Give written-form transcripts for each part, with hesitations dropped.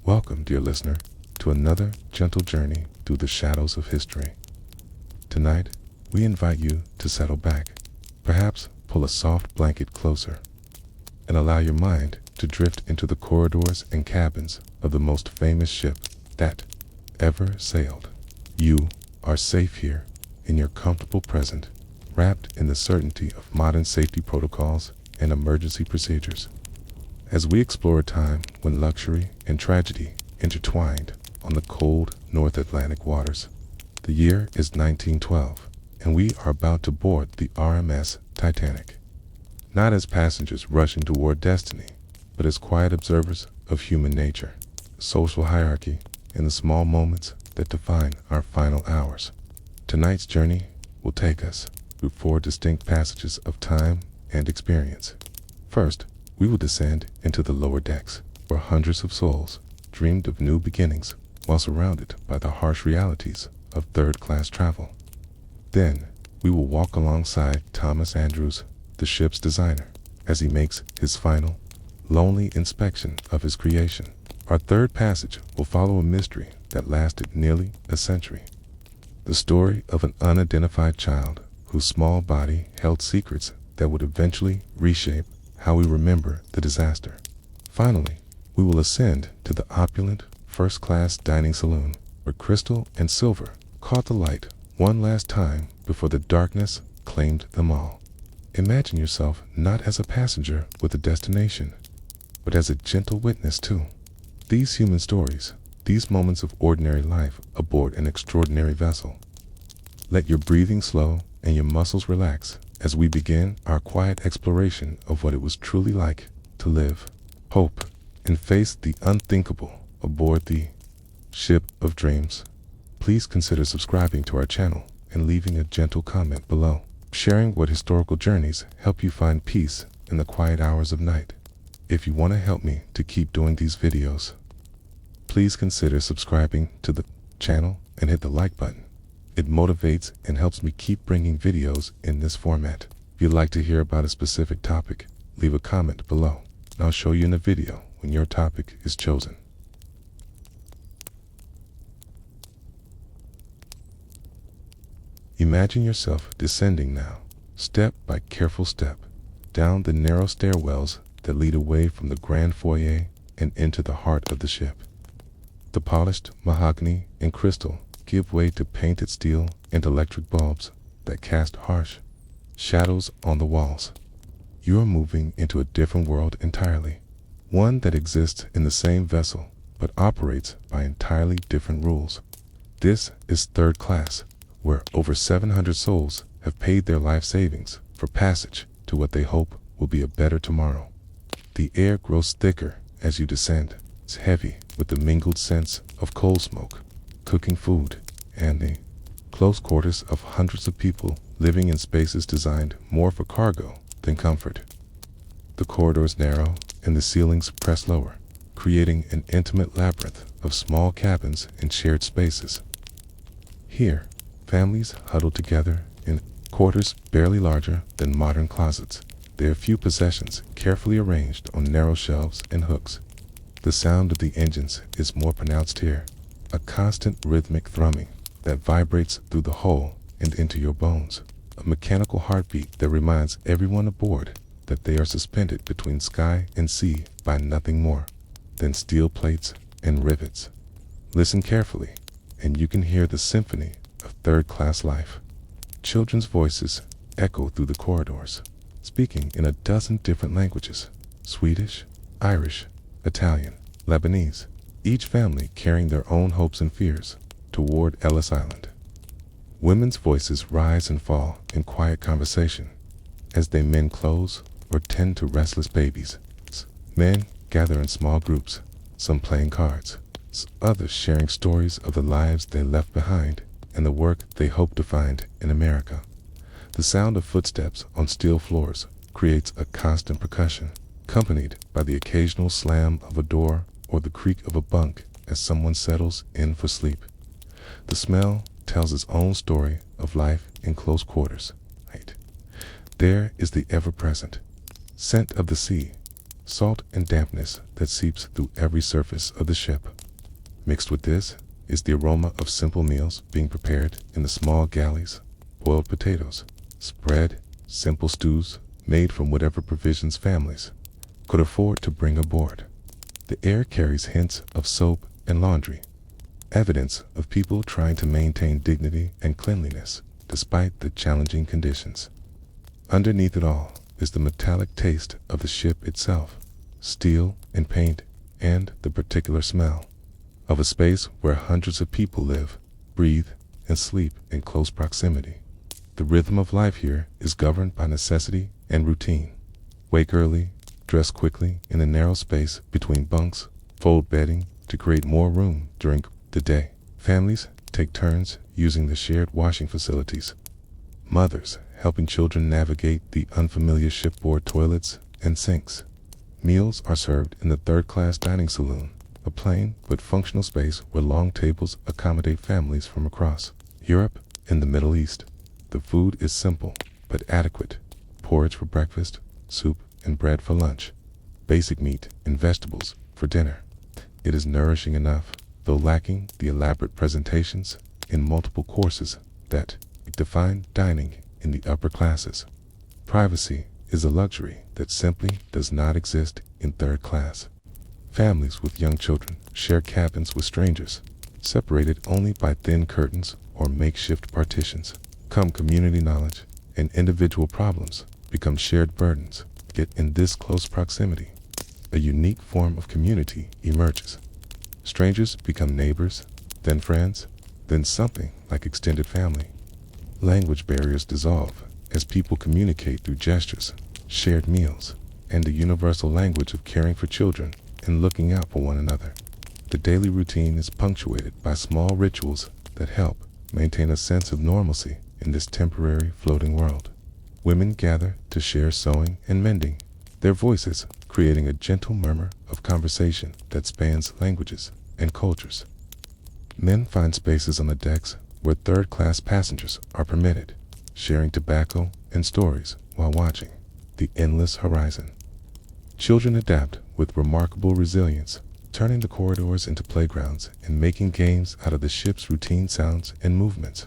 Welcome, dear listener, to another gentle journey through the shadows of history. Tonight, we invite you to settle back, perhaps pull a soft blanket closer, and allow your mind to drift into the corridors and cabins of the most famous ship that ever sailed. You are safe here in your comfortable present, wrapped in the certainty of modern safety protocols and emergency procedures. As we explore a time when luxury and tragedy intertwined on the cold North Atlantic waters. The year is 1912, and we are about to board the RMS Titanic. Not as passengers rushing toward destiny, but as quiet observers of human nature, social hierarchy, and the small moments that define our final hours. Tonight's journey will take us through 4 distinct passages of time and experience. First, we will descend into the lower decks, where hundreds of souls dreamed of new beginnings while surrounded by the harsh realities of third-class travel. Then, we will walk alongside Thomas Andrews, the ship's designer, as he makes his final, lonely inspection of his creation. Our third passage will follow a mystery that lasted nearly a century. The story of an unidentified child whose small body held secrets that would eventually reshape how we remember the disaster. Finally, we will ascend to the opulent, first-class dining saloon, where crystal and silver caught the light one last time before the darkness claimed them all. Imagine yourself not as a passenger with a destination, but as a gentle witness too. These human stories, these moments of ordinary life aboard an extraordinary vessel. Let your breathing slow and your muscles relax as we begin our quiet exploration of what it was truly like to live, hope, and face the unthinkable aboard the Ship of Dreams. Please consider subscribing to our channel and leaving a gentle comment below, sharing what historical journeys help you find peace in the quiet hours of night. If you want to help me to keep doing these videos, please consider subscribing to the channel and hit the like button. It motivates and helps me keep bringing videos in this format. If you'd like to hear about a specific topic, leave a comment below, and I'll show you in the video when your topic is chosen. Imagine yourself descending now, step by careful step, down the narrow stairwells that lead away from the grand foyer and into the heart of the ship. The polished mahogany and crystal give way to painted steel and electric bulbs that cast harsh shadows on the walls. You are moving into a different world entirely, one that exists in the same vessel but operates by entirely different rules. This is third class, where over 700 souls have paid their life savings for passage to what they hope will be a better tomorrow. The air grows thicker as you descend. It's heavy with the mingled scents of coal smoke, cooking food, and the close quarters of hundreds of people living in spaces designed more for cargo than comfort. The corridors narrow and the ceilings press lower, creating an intimate labyrinth of small cabins and shared spaces. Here, families huddle together in quarters barely larger than modern closets, their few possessions carefully arranged on narrow shelves and hooks. The sound of the engines is more pronounced here, a constant rhythmic thrumming that vibrates through the hull and into your bones, a mechanical heartbeat that reminds everyone aboard that they are suspended between sky and sea by nothing more than steel plates and rivets. Listen carefully, and you can hear the symphony of third-class life. Children's voices echo through the corridors, speaking in a dozen different languages: Swedish, Irish, Italian, Lebanese, each family carrying their own hopes and fears toward Ellis Island. Women's voices rise and fall in quiet conversation as they mend clothes or tend to restless babies. Men gather in small groups, some playing cards, others sharing stories of the lives they left behind and the work they hope to find in America. The sound of footsteps on steel floors creates a constant percussion, accompanied by the occasional slam of a door or the creak of a bunk as someone settles in for sleep. The smell tells its own story of life in close quarters. There is the ever-present scent of the sea, salt and dampness that seeps through every surface of the ship. Mixed with this is the aroma of simple meals being prepared in the small galleys, boiled potatoes, spread, simple stews made from whatever provisions families could afford to bring aboard. The air carries hints of soap and laundry, evidence of people trying to maintain dignity and cleanliness despite the challenging conditions. Underneath it all is the metallic taste of the ship itself, steel and paint, and the particular smell of a space where hundreds of people live, breathe, and sleep in close proximity. The rhythm of life here is governed by necessity and routine. Wake early, dress quickly in a narrow space between bunks, fold bedding to create more room during the day. Families take turns using the shared washing facilities. Mothers helping children navigate the unfamiliar shipboard toilets and sinks. Meals are served in the third-class dining saloon, a plain but functional space where long tables accommodate families from across Europe and the Middle East. The food is simple but adequate. Porridge for breakfast, soup and bread for lunch, basic meat and vegetables for dinner. It is nourishing enough, though lacking the elaborate presentations in multiple courses that define dining in the upper classes. Privacy is a luxury that simply does not exist in third class. Families with young children share cabins with strangers, separated only by thin curtains or makeshift partitions. Come community knowledge and individual problems become shared burdens. Yet in this close proximity, a unique form of community emerges. Strangers become neighbors, then friends, then something like extended family. Language barriers dissolve as people communicate through gestures, shared meals, and the universal language of caring for children and looking out for one another. The daily routine is punctuated by small rituals that help maintain a sense of normalcy in this temporary floating world. Women gather to share sewing and mending, their voices creating a gentle murmur of conversation that spans languages and cultures. Men find spaces on the decks where third-class passengers are permitted, sharing tobacco and stories while watching the endless horizon. Children adapt with remarkable resilience, turning the corridors into playgrounds and making games out of the ship's routine sounds and movements.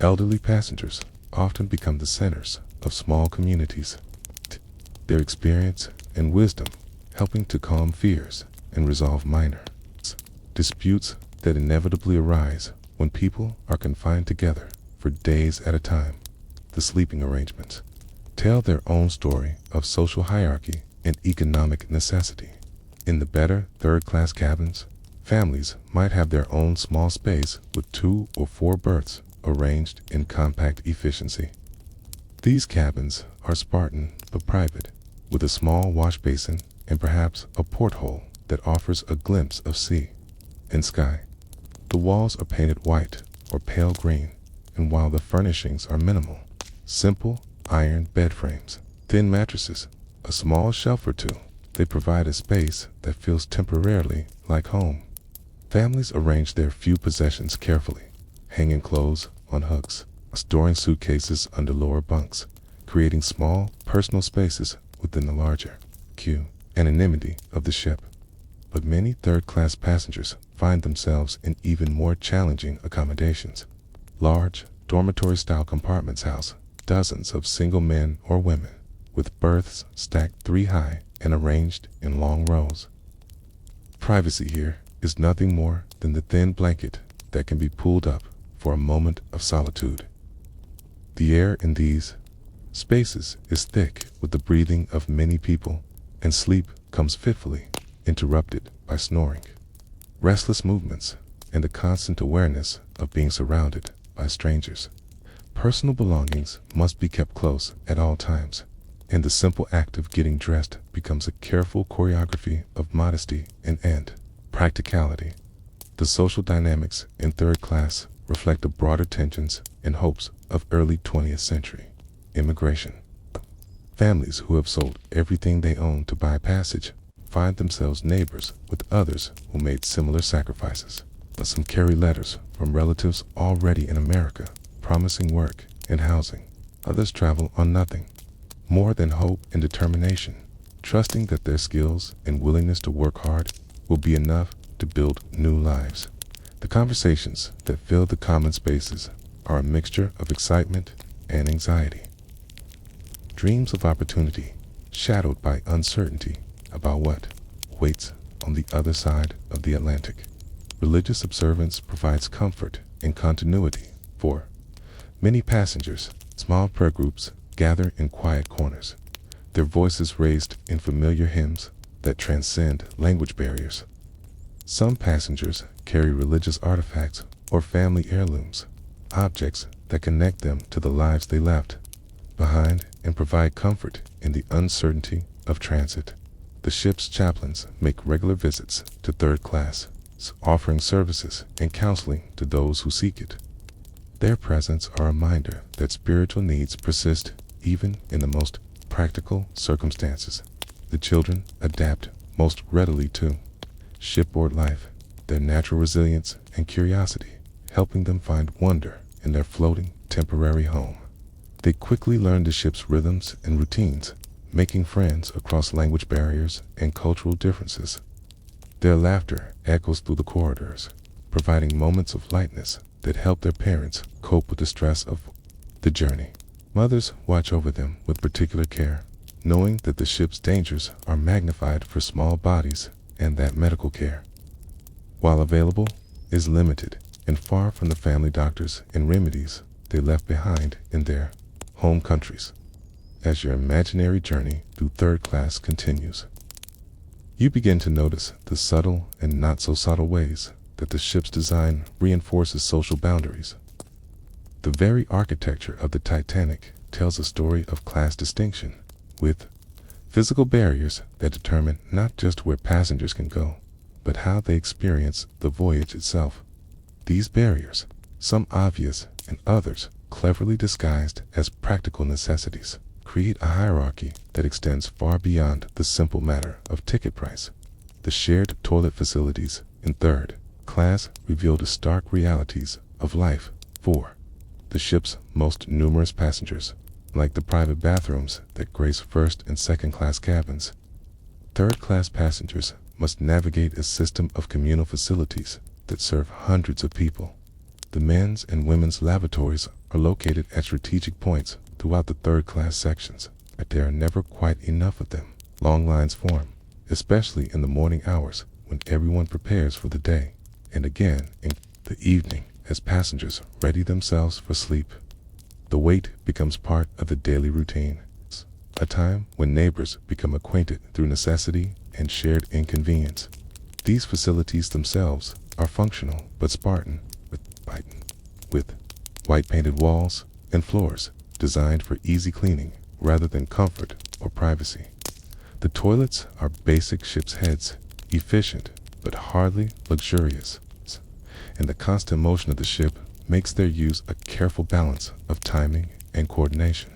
Elderly passengers often become the centers of small communities, their experience and wisdom helping to calm fears and resolve minor disputes that inevitably arise when people are confined together for days at a time. The sleeping arrangements tell their own story of social hierarchy and economic necessity. In the better third-class cabins, families might have their own small space with 2 or 4 berths arranged in compact efficiency. These cabins are Spartan but private, with a small wash basin and perhaps a porthole that offers a glimpse of sea and sky. The walls are painted white or pale green, and while the furnishings are minimal, simple iron bed frames, thin mattresses, a small shelf or two, they provide a space that feels temporarily like home. Families arrange their few possessions carefully, hanging clothes on hooks, storing suitcases under lower bunks, creating small personal spaces within the larger anonymity of the ship. But many third-class passengers find themselves in even more challenging accommodations. Large, dormitory-style compartments house dozens of single men or women, with berths stacked 3 high and arranged in long rows. Privacy here is nothing more than the thin blanket that can be pulled up for a moment of solitude. The air in these spaces is thick with the breathing of many people, and sleep comes fitfully interrupted by snoring, restless movements, and the constant awareness of being surrounded by strangers. Personal belongings must be kept close at all times, and the simple act of getting dressed becomes a careful choreography of modesty and practicality. The social dynamics in third class reflect the broader tensions and hopes of early 20th century immigration. Families who have sold everything they own to buy passage find themselves neighbors with others who made similar sacrifices. Some carry letters from relatives already in America, promising work and housing. Others travel on nothing more than hope and determination, trusting that their skills and willingness to work hard will be enough to build new lives. The conversations that fill the common spaces are a mixture of excitement and anxiety. Dreams of opportunity, shadowed by uncertainty about what waits on the other side of the Atlantic. Religious observance provides comfort and continuity for many passengers. Small prayer groups gather in quiet corners, their voices raised in familiar hymns that transcend language barriers. Some passengers carry religious artifacts or family heirlooms, objects that connect them to the lives they left behind and provide comfort in the uncertainty of transit. The ship's chaplains make regular visits to third class, offering services and counseling to those who seek it. Their presence are a reminder that spiritual needs persist even in the most practical circumstances. The children adapt most readily to shipboard life, their natural resilience and curiosity helping them find wonder in their floating temporary home. They quickly learn the ship's rhythms and routines, making friends across language barriers and cultural differences. Their laughter echoes through the corridors, providing moments of lightness that help their parents cope with the stress of the journey. Mothers watch over them with particular care, knowing that the ship's dangers are magnified for small bodies and that medical care, while available, is limited and far from the family doctors and remedies they left behind in their home countries. As your imaginary journey through third class continues, you begin to notice the subtle and not so subtle ways that the ship's design reinforces social boundaries. The very architecture of the Titanic tells a story of class distinction, with physical barriers that determine not just where passengers can go, but how they experience the voyage itself. These barriers, some obvious and others cleverly disguised as practical necessities, create a hierarchy that extends far beyond the simple matter of ticket price. The shared toilet facilities in third class reveal the stark realities of life for the ship's most numerous passengers. Like the private bathrooms that grace first and second class cabins, third class passengers must navigate a system of communal facilities that serve hundreds of people. The men's and women's lavatories are located at strategic points throughout the third class sections, but there are never quite enough of them. Long lines form, especially in the morning hours when everyone prepares for the day, and again in the evening as passengers ready themselves for sleep. The wait becomes part of the daily routine, a time when neighbors become acquainted through necessity and shared inconvenience. These facilities themselves are functional but Spartan, with white painted walls and floors designed for easy cleaning rather than comfort or privacy. The toilets are basic ship's heads, efficient but hardly luxurious, and the constant motion of the ship makes their use a careful balance of timing and coordination.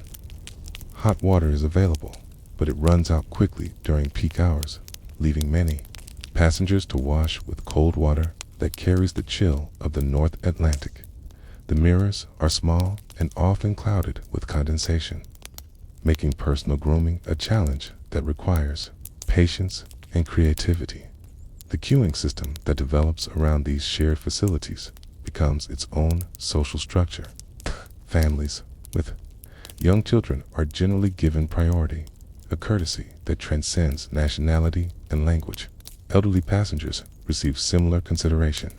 Hot water is available, but it runs out quickly during peak hours, leaving many passengers to wash with cold water that carries the chill of the North Atlantic. The mirrors are small and often clouded with condensation, making personal grooming a challenge that requires patience and creativity. The queuing system that develops around these shared facilities becomes its own social structure. Families with young children are generally given priority, a courtesy that transcends nationality and language. Elderly passengers receive similar consideration,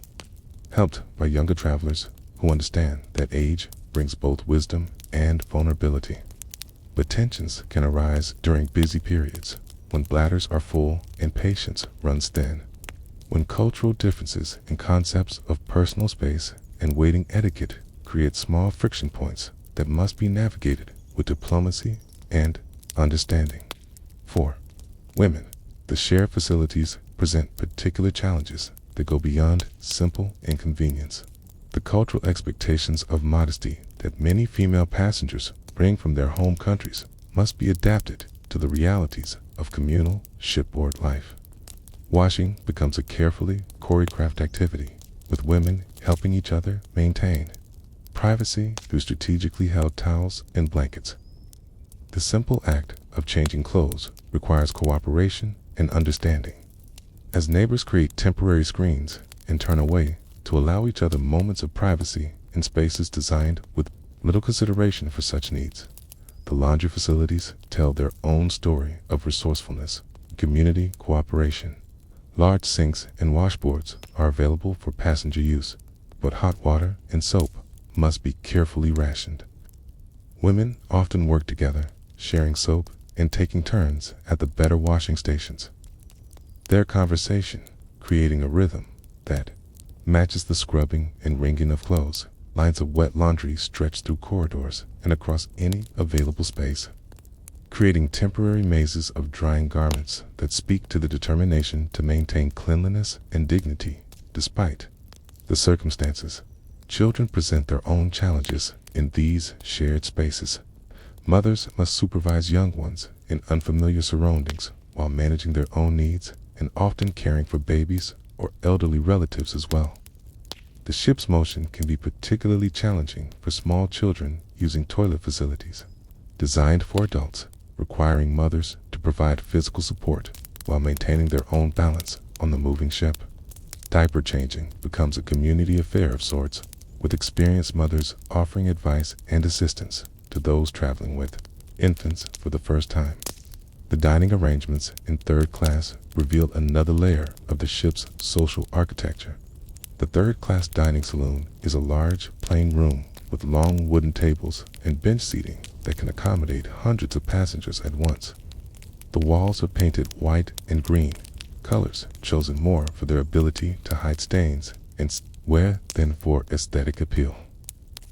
helped by younger travelers who understand that age brings both wisdom and vulnerability. But tensions can arise during busy periods, when bladders are full and patience runs thin. When cultural differences in concepts of personal space and waiting etiquette create small friction points that must be navigated with diplomacy and understanding. For women, the shared facilities present particular challenges that go beyond simple inconvenience. The cultural expectations of modesty that many female passengers bring from their home countries must be adapted to the realities of communal shipboard life. Washing becomes a carefully choreographed activity, with women helping each other maintain privacy through strategically held towels and blankets. The simple act of changing clothes requires cooperation and understanding. As neighbors create temporary screens and turn away to allow each other moments of privacy in spaces designed with little consideration for such needs. The laundry facilities tell their own story of resourcefulness, community cooperation. Large sinks and washboards are available for passenger use, but hot water and soap must be carefully rationed. Women often work together, sharing soap and taking turns at the better washing stations. Their conversation, creating a rhythm that matches the scrubbing and wringing of clothes. Lines of wet laundry stretch through corridors and across any available space, creating temporary mazes of drying garments that speak to the determination to maintain cleanliness and dignity despite the circumstances. Children present their own challenges in these shared spaces. Mothers must supervise young ones in unfamiliar surroundings while managing their own needs and often caring for babies or elderly relatives as well. The ship's motion can be particularly challenging for small children using toilet facilities designed for adults, requiring mothers to provide physical support while maintaining their own balance on the moving ship. Diaper changing becomes a community affair of sorts, with experienced mothers offering advice and assistance to those traveling with infants for the first time. The dining arrangements in third class reveal another layer of the ship's social architecture. The third-class dining saloon is a large, plain room with long wooden tables and bench seating that can accommodate hundreds of passengers at once. The walls are painted white and green, colors chosen more for their ability to hide stains and wear than for aesthetic appeal.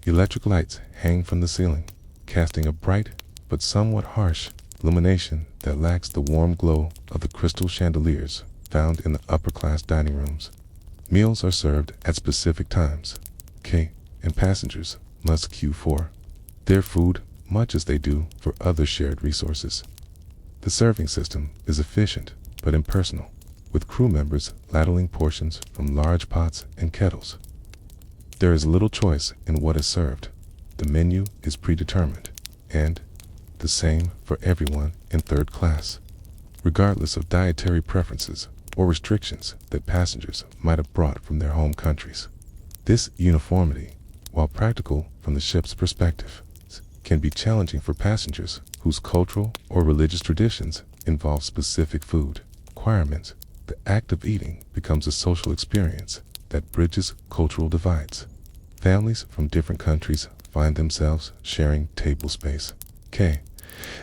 Electric lights hang from the ceiling, casting a bright but somewhat harsh illumination that lacks the warm glow of the crystal chandeliers found in the upper-class dining rooms. Meals are served at specific times, and passengers must queue for their food much as they do for other shared resources. The serving system is efficient but impersonal, with crew members ladling portions from large pots and kettles. There is little choice in what is served. The menu is predetermined, and the same for everyone in third class, regardless of dietary preferences or restrictions that passengers might have brought from their home countries. This uniformity, while practical from the ship's perspective, can be challenging for passengers whose cultural or religious traditions involve specific food requirements. The act of eating becomes a social experience that bridges cultural divides. Families from different countries find themselves sharing table space.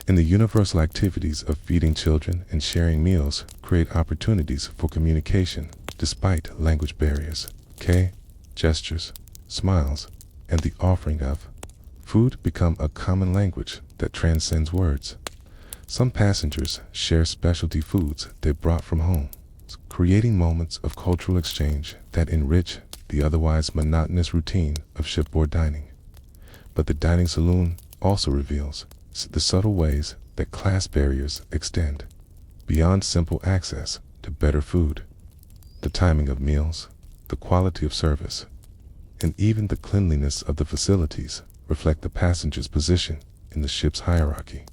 And the universal activities of feeding children and sharing meals create opportunities for communication despite language barriers. Gestures, smiles, and the offering of food become a common language that transcends words. Some passengers share specialty foods they brought from home, creating moments of cultural exchange that enrich the otherwise monotonous routine of shipboard dining. But the dining saloon also reveals the subtle ways that class barriers extend beyond simple access to better food. The timing of meals, the quality of service, and even the cleanliness of the facilities reflect the passenger's position in the ship's hierarchy.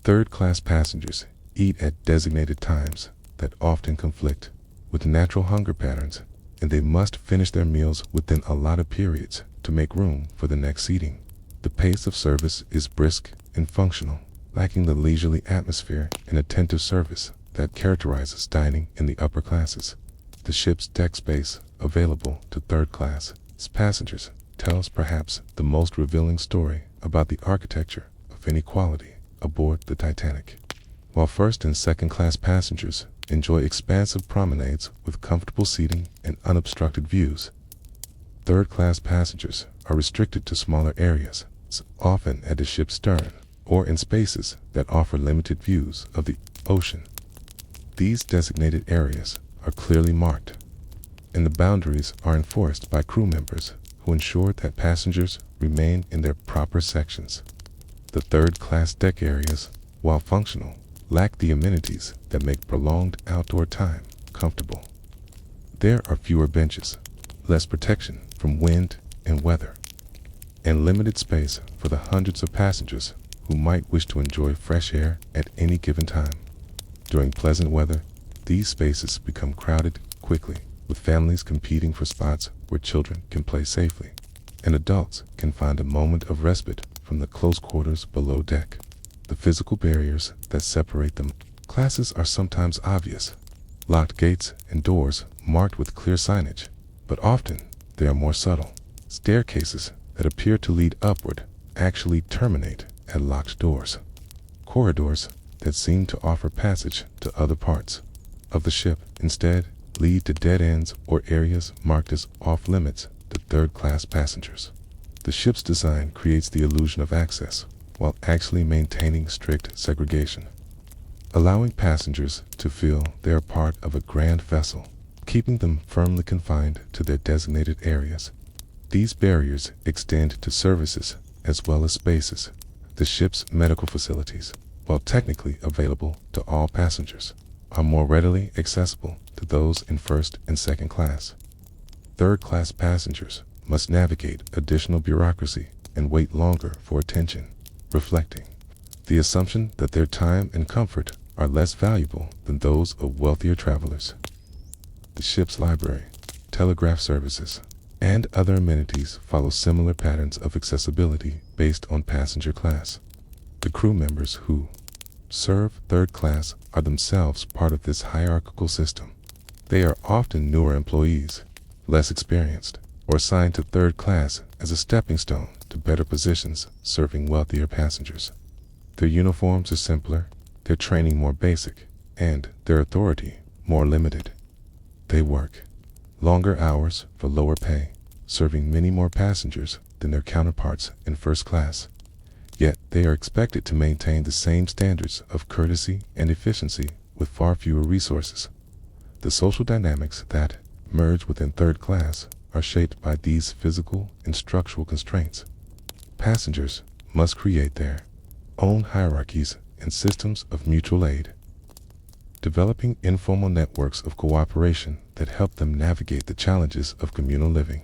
Third-class passengers eat at designated times that often conflict with natural hunger patterns, and they must finish their meals within allotted periods to make room for the next seating. The pace of service is brisk and functional, lacking the leisurely atmosphere and attentive service that characterizes dining in the upper classes. The ship's deck space available to third-class passengers tells perhaps the most revealing story about the architecture of inequality aboard the Titanic. While first and second-class passengers enjoy expansive promenades with comfortable seating and unobstructed views, third-class passengers are restricted to smaller areas, often at the ship's stern or in spaces that offer limited views of the ocean. These designated areas are clearly marked, and the boundaries are enforced by crew members who ensure that passengers remain in their proper sections. The third-class deck areas, while functional, lack the amenities that make prolonged outdoor time comfortable. There are fewer benches, less protection from wind and weather, and limited space for the hundreds of passengers who might wish to enjoy fresh air at any given time. During pleasant weather, these spaces become crowded quickly, with families competing for spots where children can play safely, and adults can find a moment of respite from the close quarters below deck. The physical barriers that separate them classes are sometimes obvious, locked gates and doors marked with clear signage, but often they are more subtle. Staircases that appear to lead upward actually terminate at locked doors. Corridors that seem to offer passage to other parts of the ship instead lead to dead ends or areas marked as off-limits to third-class passengers. The ship's design creates the illusion of access while actually maintaining strict segregation, allowing passengers to feel they are part of a grand vessel, keeping them firmly confined to their designated areas. These barriers extend to services as well as spaces. The ship's medical facilities, while technically available to all passengers, are more readily accessible to those in first and second class. Third-class passengers must navigate additional bureaucracy and wait longer for attention, reflecting the assumption that their time and comfort are less valuable than those of wealthier travelers. The ship's library, telegraph services, and other amenities follow similar patterns of accessibility based on passenger class. The crew members who serve third class are themselves part of this hierarchical system. They are often newer employees, less experienced, or assigned to third class as a stepping stone to better positions serving wealthier passengers. Their uniforms are simpler, their training more basic, and their authority more limited. They work longer hours for lower pay, serving many more passengers than their counterparts in first class. Yet they are expected to maintain the same standards of courtesy and efficiency with far fewer resources. The social dynamics that merge within third class are shaped by these physical and structural constraints. Passengers must create their own hierarchies and systems of mutual aid, developing informal networks of cooperation that help them navigate the challenges of communal living.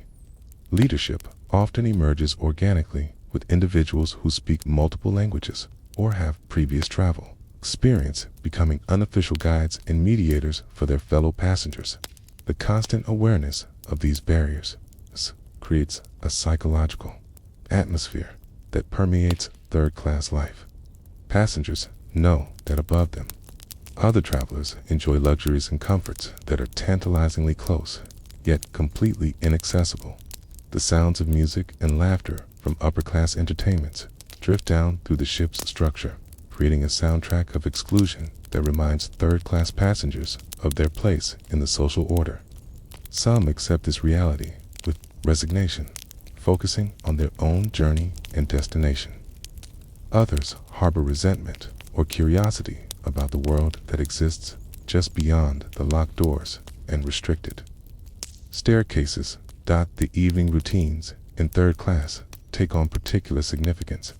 Leadership often emerges organically with individuals who speak multiple languages or have previous travel experience, becoming unofficial guides and mediators for their fellow passengers. The constant awareness of these barriers creates a psychological atmosphere that permeates third-class life. Passengers know that above them, other travelers enjoy luxuries and comforts that are tantalizingly close, yet completely inaccessible. The sounds of music and laughter from upper-class entertainments drift down through the ship's structure, creating a soundtrack of exclusion that reminds third-class passengers of their place in the social order. Some accept this reality with resignation, focusing on their own journey and destination. Others harbor resentment or curiosity about the world that exists just beyond the locked doors and restricted staircases dot the evening routines in third class take on particular significance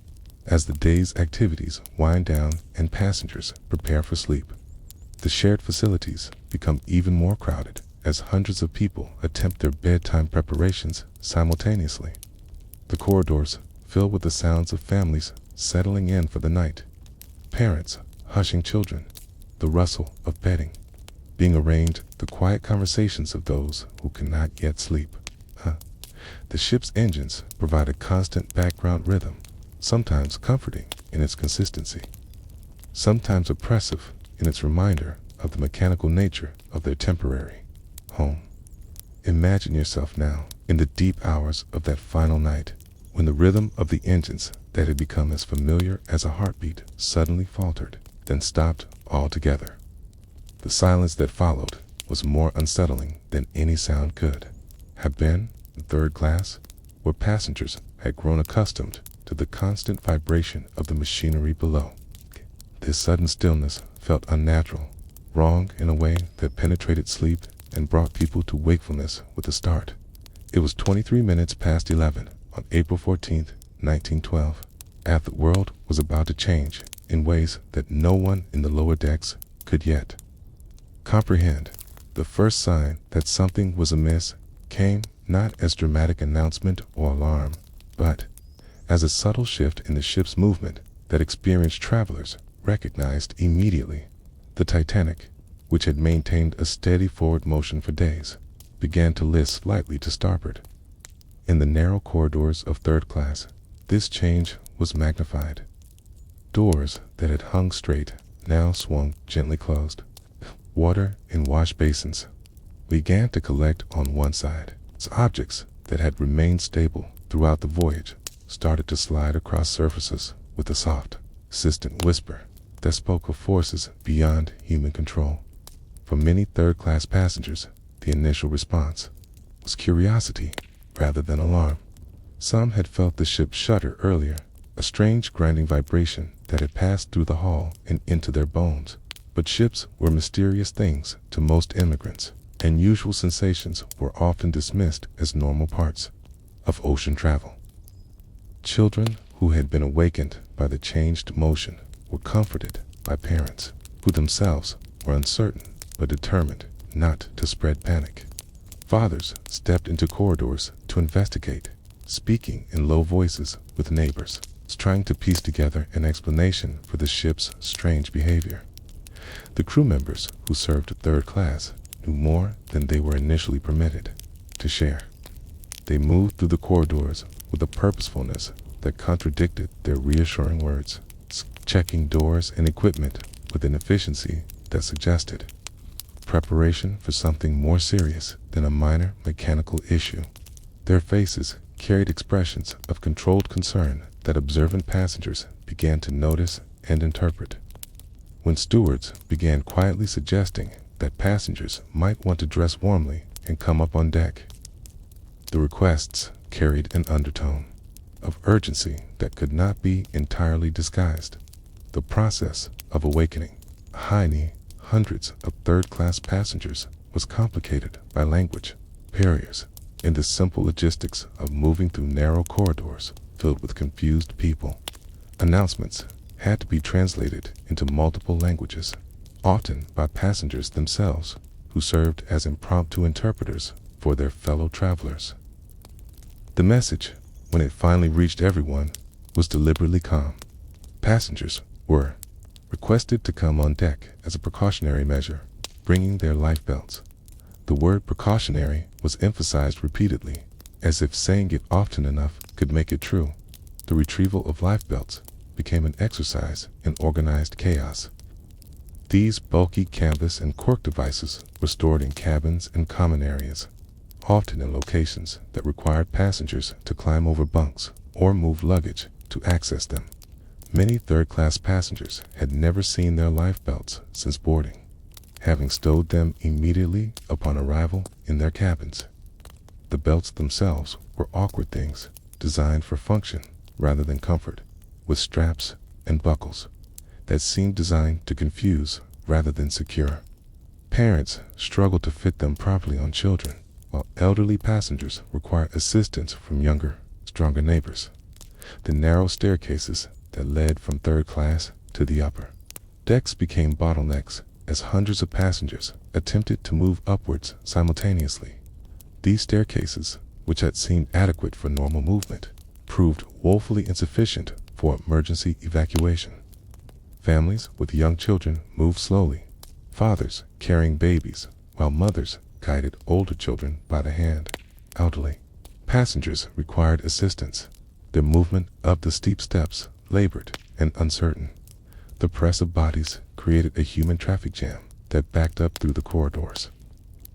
as the day's activities wind down and passengers prepare for sleep. The shared facilities become even more crowded as hundreds of people attempt their bedtime preparations simultaneously. The corridors fill with the sounds of families settling in for the night, parents hushing children, the rustle of bedding being arranged, the quiet conversations of those who cannot yet sleep. The ship's engines provide a constant background rhythm, sometimes comforting in its consistency, sometimes oppressive in its reminder of the mechanical nature of their temporary home. Imagine yourself now in the deep hours of that final night, when the rhythm of the engines that had become as familiar as a heartbeat suddenly faltered, then stopped altogether. The silence that followed was more unsettling than any sound could have been in third class, where passengers had grown accustomed to the constant vibration of the machinery below. This sudden stillness felt unnatural, wrong in a way that penetrated sleep and brought people to wakefulness with a start. It was 23 minutes past 11 on April 14th, 1912, and the world was about to change in ways that no one in the lower decks could yet comprehend. The first sign that something was amiss came not as dramatic announcement or alarm, but as a subtle shift in the ship's movement that experienced travelers recognized immediately. The Titanic, which had maintained a steady forward motion for days, began to list slightly to starboard. In the narrow corridors of third class, this change was magnified. Doors that had hung straight now swung gently closed. Water in wash basins began to collect on one side. As objects that had remained stable throughout the voyage started to slide across surfaces with a soft, insistent whisper that spoke of forces beyond human control. For many third-class passengers, the initial response was curiosity rather than alarm. Some had felt the ship shudder earlier, a strange grinding vibration that had passed through the hull and into their bones. But ships were mysterious things to most immigrants, and usual sensations were often dismissed as normal parts of ocean travel. Children who had been awakened by the changed motion were comforted by parents who themselves were uncertain but determined not to spread panic. Fathers stepped into corridors to investigate, speaking in low voices with neighbors, trying to piece together an explanation for the ship's strange behavior. The crew members who served third class knew more than they were initially permitted to share. They moved through the corridors with a purposefulness that contradicted their reassuring words, checking doors and equipment with an efficiency that suggested preparation for something more serious than a minor mechanical issue. Their faces carried expressions of controlled concern that observant passengers began to notice and interpret. When stewards began quietly suggesting that passengers might want to dress warmly and come up on deck, the requests carried an undertone of urgency that could not be entirely disguised. The process of awakening hundreds of third-class passengers was complicated by language barriers and the simple logistics of moving through narrow corridors filled with confused people. Announcements had to be translated into multiple languages, often by passengers themselves, who served as impromptu interpreters for their fellow travelers. The message, when it finally reached everyone, was deliberately calm. Passengers were requested to come on deck as a precautionary measure, bringing their life belts. The word precautionary was emphasized repeatedly, as if saying it often enough could make it true. The retrieval of life belts became an exercise in organized chaos. These bulky canvas and cork devices were stored in cabins and common areas, often in locations that required passengers to climb over bunks or move luggage to access them. Many third-class passengers had never seen their life belts since boarding, having stowed them immediately upon arrival in their cabins. The belts themselves were awkward things, designed for function rather than comfort, with straps and buckles that seemed designed to confuse rather than secure. Parents struggled to fit them properly on children, while elderly passengers required assistance from younger, stronger neighbors. The narrow staircases that led from third class to the upper decks became bottlenecks as hundreds of passengers attempted to move upwards simultaneously. These staircases, which had seemed adequate for normal movement, proved woefully insufficient for emergency evacuation. Families with young children moved slowly, fathers carrying babies, while mothers guided older children by the hand. Elderly passengers required assistance. Their movement up the steep steps labored and uncertain. The press of bodies created a human traffic jam that backed up through the corridors,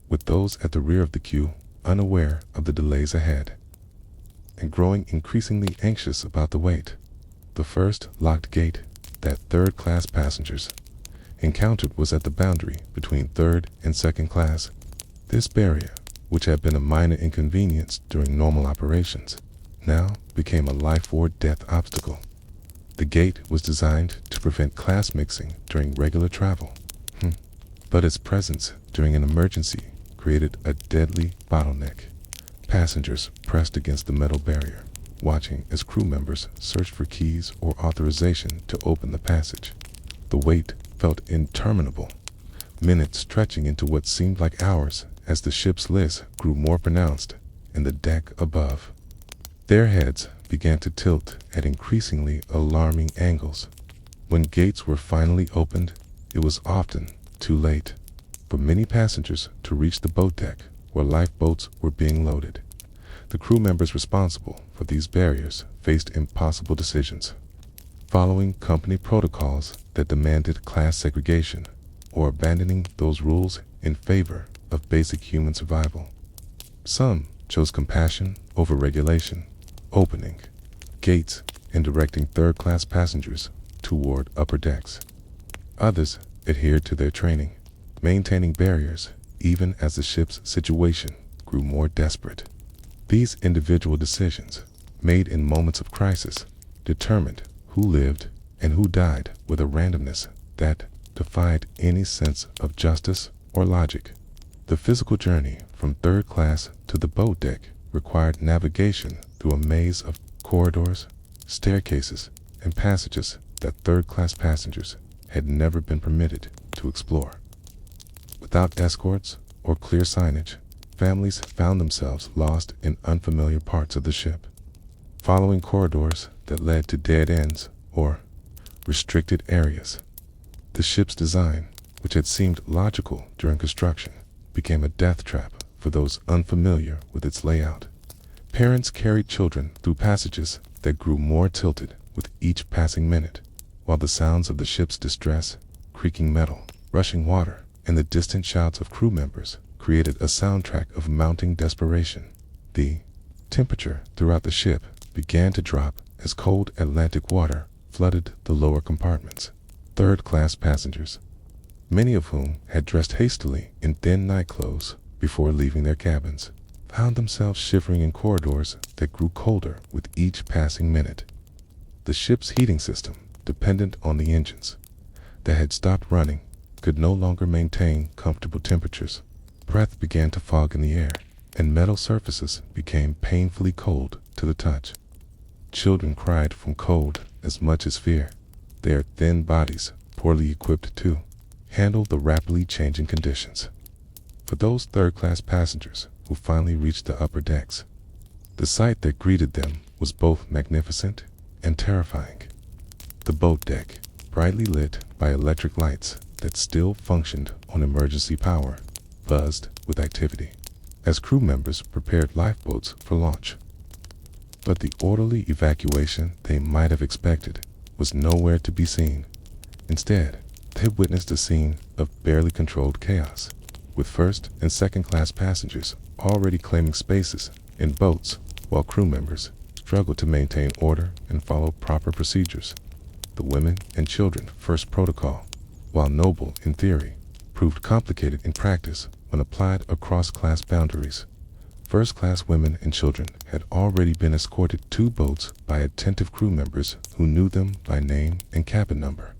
with those at the rear of the queue unaware of the delays ahead and growing increasingly anxious about the wait. The first locked gate that third-class passengers encountered was at the boundary between third and second class. This barrier, which had been a minor inconvenience during normal operations, now became a life-or-death obstacle. The gate was designed to prevent class mixing during regular travel, but its presence during an emergency created a deadly bottleneck. Passengers pressed against the metal barrier, watching as crew members searched for keys or authorization to open the passage. The wait felt interminable, minutes stretching into what seemed like hours as the ship's list grew more pronounced and the deck above. Their heads began to tilt at increasingly alarming angles. When gates were finally opened, it was often too late for many passengers to reach the boat deck where lifeboats were being loaded. The crew members responsible for these barriers faced impossible decisions, following company protocols that demanded class segregation or abandoning those rules in favor of basic human survival. Some chose compassion over regulation, opening gates and directing third-class passengers toward upper decks. Others adhered to their training, maintaining barriers even as the ship's situation grew more desperate. These individual decisions, made in moments of crisis, determined who lived and who died with a randomness that defied any sense of justice or logic. The physical journey from third class to the boat deck required navigation through a maze of corridors, staircases, and passages that third-class passengers had never been permitted to explore. Without escorts or clear signage, families found themselves lost in unfamiliar parts of the ship, following corridors that led to dead ends or restricted areas. The ship's design, which had seemed logical during construction, became a death trap for those unfamiliar with its layout. Parents carried children through passages that grew more tilted with each passing minute, while the sounds of the ship's distress, creaking metal, rushing water, and the distant shouts of crew members created a soundtrack of mounting desperation. The temperature throughout the ship began to drop as cold Atlantic water flooded the lower compartments. Third-class passengers, many of whom had dressed hastily in thin night clothes before leaving their cabins, found themselves shivering in corridors that grew colder with each passing minute. The ship's heating system, dependent on the engines that had stopped running, could no longer maintain comfortable temperatures. Breath began to fog in the air, and metal surfaces became painfully cold to the touch. Children cried from cold as much as fear, their thin bodies poorly equipped to handle the rapidly changing conditions. For those third-class passengers who finally reached the upper decks, the sight that greeted them was both magnificent and terrifying. The boat deck, brightly lit by electric lights that still functioned on emergency power, buzzed with activity as crew members prepared lifeboats for launch. But the orderly evacuation they might have expected was nowhere to be seen. Instead, they witnessed a scene of barely controlled chaos, with first and second-class passengers already claiming spaces in boats, while crew members struggled to maintain order and follow proper procedures. The women and children first protocol, while noble in theory, proved complicated in practice when applied across class boundaries. First-class women and children had already been escorted to boats by attentive crew members who knew them by name and cabin number.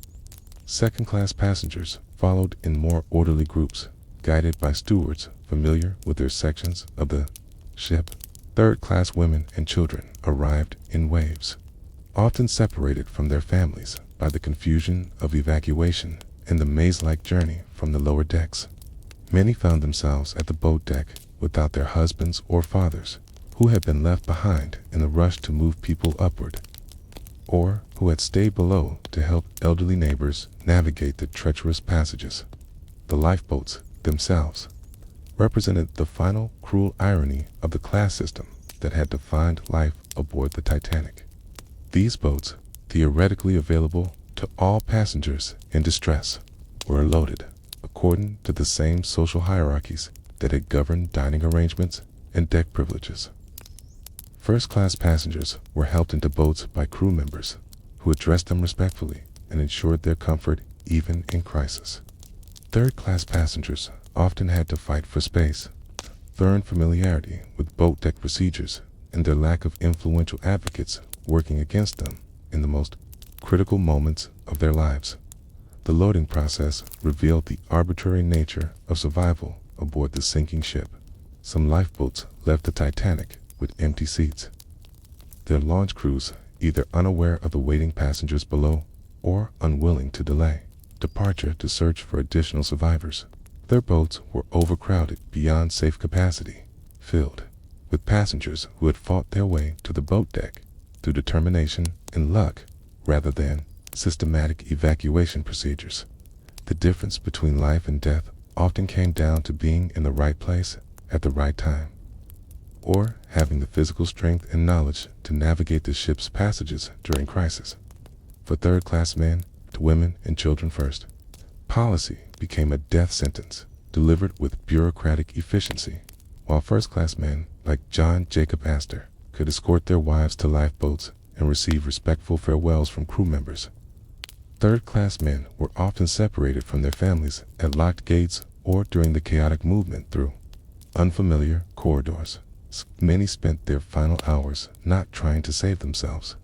Second-class passengers followed in more orderly groups, guided by stewards familiar with their sections of the ship. Third-class women and children arrived in waves, often separated from their families by the confusion of evacuation and the maze-like journey from the lower decks. Many found themselves at the boat deck without their husbands or fathers, who had been left behind in the rush to move people upward, or who had stayed below to help elderly neighbors navigate the treacherous passages. The lifeboats themselves represented the final cruel irony of the class system that had defined life aboard the Titanic. These boats, theoretically available to all passengers in distress, were loaded according to the same social hierarchies that had governed dining arrangements and deck privileges. First-class passengers were helped into boats by crew members who addressed them respectfully and ensured their comfort even in crisis. Third-class passengers often had to fight for space, learn familiarity with boat deck procedures, and their lack of influential advocates working against them in the most critical moments of their lives. The loading process revealed the arbitrary nature of survival aboard the sinking ship. Some lifeboats left the Titanic with empty seats, their launch crews either unaware of the waiting passengers below or unwilling to delay departure to search for additional survivors. Their boats were overcrowded beyond safe capacity, filled with passengers who had fought their way to the boat deck through determination and luck rather than systematic evacuation procedures. The difference between life and death often came down to being in the right place at the right time, or having the physical strength and knowledge to navigate the ship's passages during crisis. For third-class men, to women and children first, policy became a death sentence delivered with bureaucratic efficiency, while first-class men like John Jacob Astor could escort their wives to lifeboats and receive respectful farewells from crew members. Third-class men were often separated from their families at locked gates or during the chaotic movement through unfamiliar corridors. Many spent their final hours not trying to save themselves,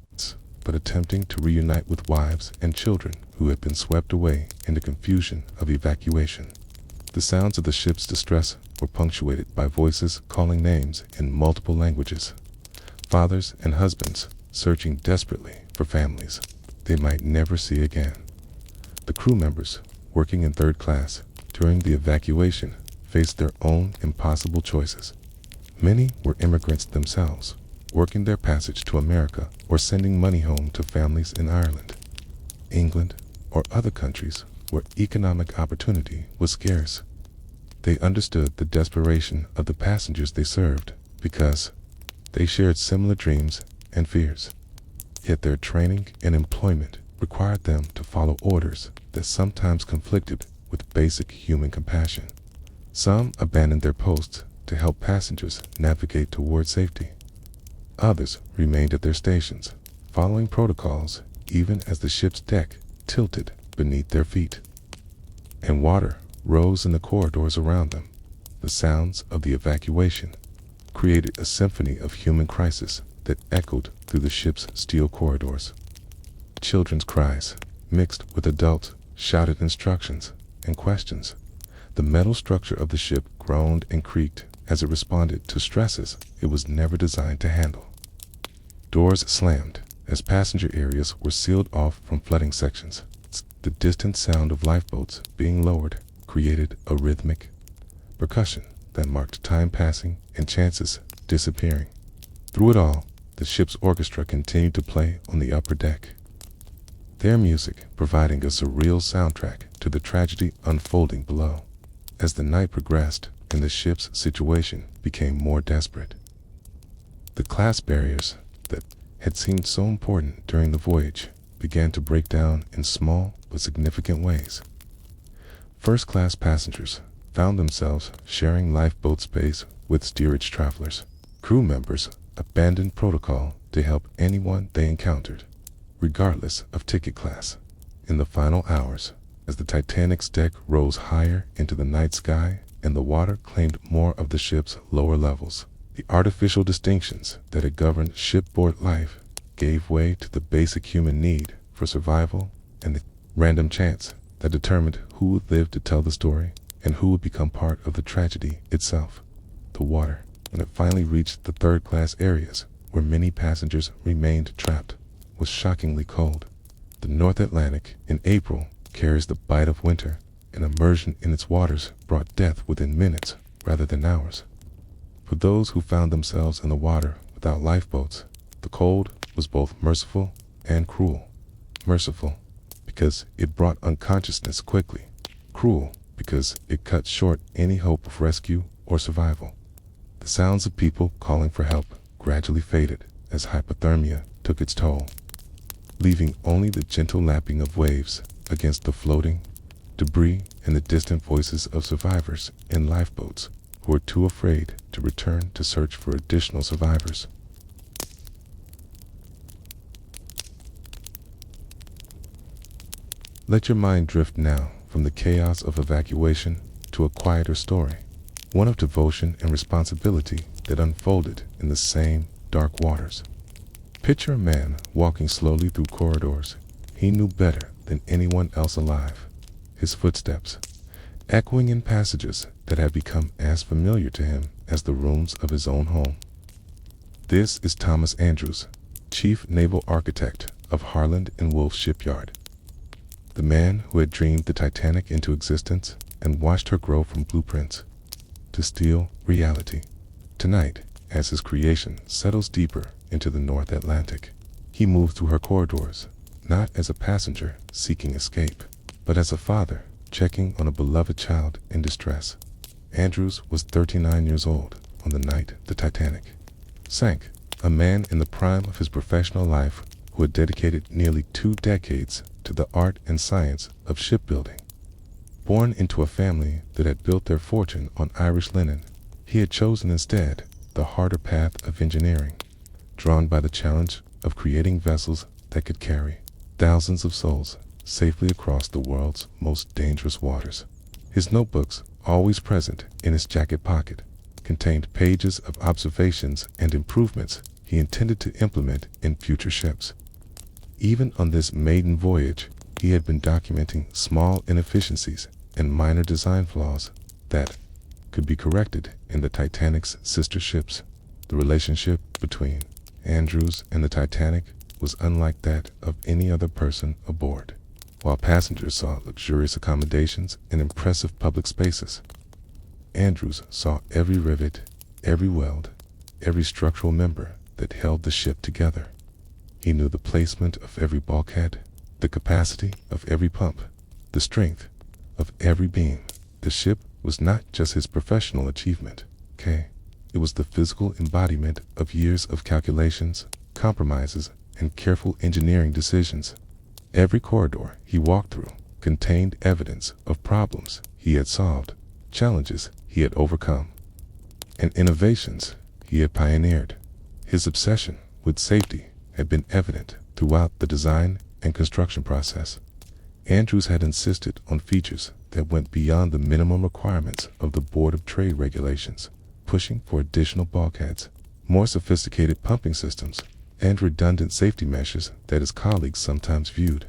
but attempting to reunite with wives and children who had been swept away in the confusion of evacuation. The sounds of the ship's distress were punctuated by voices calling names in multiple languages. Fathers and husbands searching desperately for families they might never see again. The crew members working in third class during the evacuation faced their own impossible choices. Many were immigrants themselves, working their passage to America or sending money home to families in Ireland, England, or other countries where economic opportunity was scarce. They understood the desperation of the passengers they served because they shared similar dreams and fears. Yet their training and employment required them to follow orders that sometimes conflicted with basic human compassion. Some abandoned their posts to help passengers navigate toward safety. Others remained at their stations, following protocols even as the ship's deck tilted beneath their feet, and water rose in the corridors around them. The sounds of the evacuation created a symphony of human crisis that echoed through the ship's steel corridors. Children's cries, mixed with adult shouted instructions and questions. The metal structure of the ship groaned and creaked as it responded to stresses it was never designed to handle. Doors slammed as passenger areas were sealed off from flooding sections. The distant sound of lifeboats being lowered created a rhythmic percussion that marked time passing and chances disappearing. Through it all, the ship's orchestra continued to play on the upper deck, their music providing a surreal soundtrack to the tragedy unfolding below. As the night progressed and the ship's situation became more desperate, the class barriers that had seemed so important during the voyage began to break down in small but significant ways. First-class passengers found themselves sharing lifeboat space with steerage travelers. Crew members abandoned protocol to help anyone they encountered, regardless of ticket class. In the final hours, as the Titanic's deck rose higher into the night sky and the water claimed more of the ship's lower levels, the artificial distinctions that had governed shipboard life gave way to the basic human need for survival and the random chance that determined who would live to tell the story and who would become part of the tragedy itself. The water, when it finally reached the third-class areas where many passengers remained trapped, was shockingly cold. The North Atlantic in April carries the bite of winter, and immersion in its waters brought death within minutes rather than hours. For those who found themselves in the water without lifeboats, the cold was both merciful and cruel. Merciful because it brought unconsciousness quickly. Cruel because it cut short any hope of rescue or survival. The sounds of people calling for help gradually faded as hypothermia took its toll, leaving only the gentle lapping of waves against the floating debris and the distant voices of survivors in lifeboats who were too afraid to return to search for additional survivors. Let your mind drift now from the chaos of evacuation to a quieter story, one of devotion and responsibility that unfolded in the same dark waters. Picture a man walking slowly through corridors he knew better than anyone else alive, his footsteps echoing in passages that had become as familiar to him as the rooms of his own home. This is Thomas Andrews, Chief Naval Architect of Harland and Wolff Shipyard, the man who had dreamed the Titanic into existence and watched her grow from blueprints to steel reality. Tonight, as his creation settles deeper into the North Atlantic, he moves through her corridors, not as a passenger seeking escape, but as a father checking on a beloved child in distress. Andrews was 39 years old on the night the Titanic sank, a man in the prime of his professional life who had dedicated nearly 2 decades to the art and science of shipbuilding. Born into a family that had built their fortune on Irish linen, he had chosen instead the harder path of engineering, drawn by the challenge of creating vessels that could carry thousands of souls safely across the world's most dangerous waters. His notebooks, always present in his jacket pocket, contained pages of observations and improvements he intended to implement in future ships. Even on this maiden voyage, he had been documenting small inefficiencies and minor design flaws that could be corrected in the Titanic's sister ships. The relationship between Andrews and the Titanic was unlike that of any other person aboard. While passengers saw luxurious accommodations and impressive public spaces, Andrews saw every rivet, every weld, every structural member that held the ship together. He knew the placement of every bulkhead, the capacity of every pump, the strength of every beam. The ship was not just his professional achievement, it was the physical embodiment of years of calculations, compromises, and careful engineering decisions. Every corridor he walked through contained evidence of problems he had solved, challenges he had overcome, and innovations he had pioneered. His obsession with safety had been evident throughout the design and construction process. Andrews had insisted on features that went beyond the minimum requirements of the Board of Trade regulations, pushing for additional bulkheads, more sophisticated pumping systems, and redundant safety measures that his colleagues sometimes viewed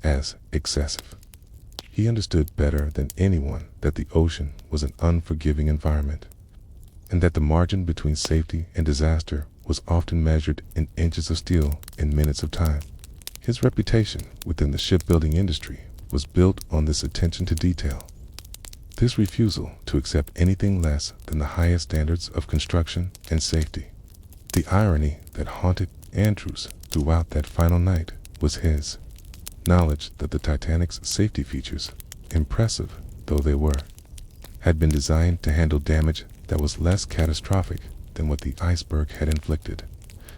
as excessive. He understood better than anyone that the ocean was an unforgiving environment, and that the margin between safety and disaster was often measured in inches of steel and minutes of time. His reputation within the shipbuilding industry was built on this attention to detail, this refusal to accept anything less than the highest standards of construction and safety. The irony that haunted Andrews throughout that final night was his knowledge that the Titanic's safety features, impressive though they were, had been designed to handle damage that was less catastrophic than what the iceberg had inflicted.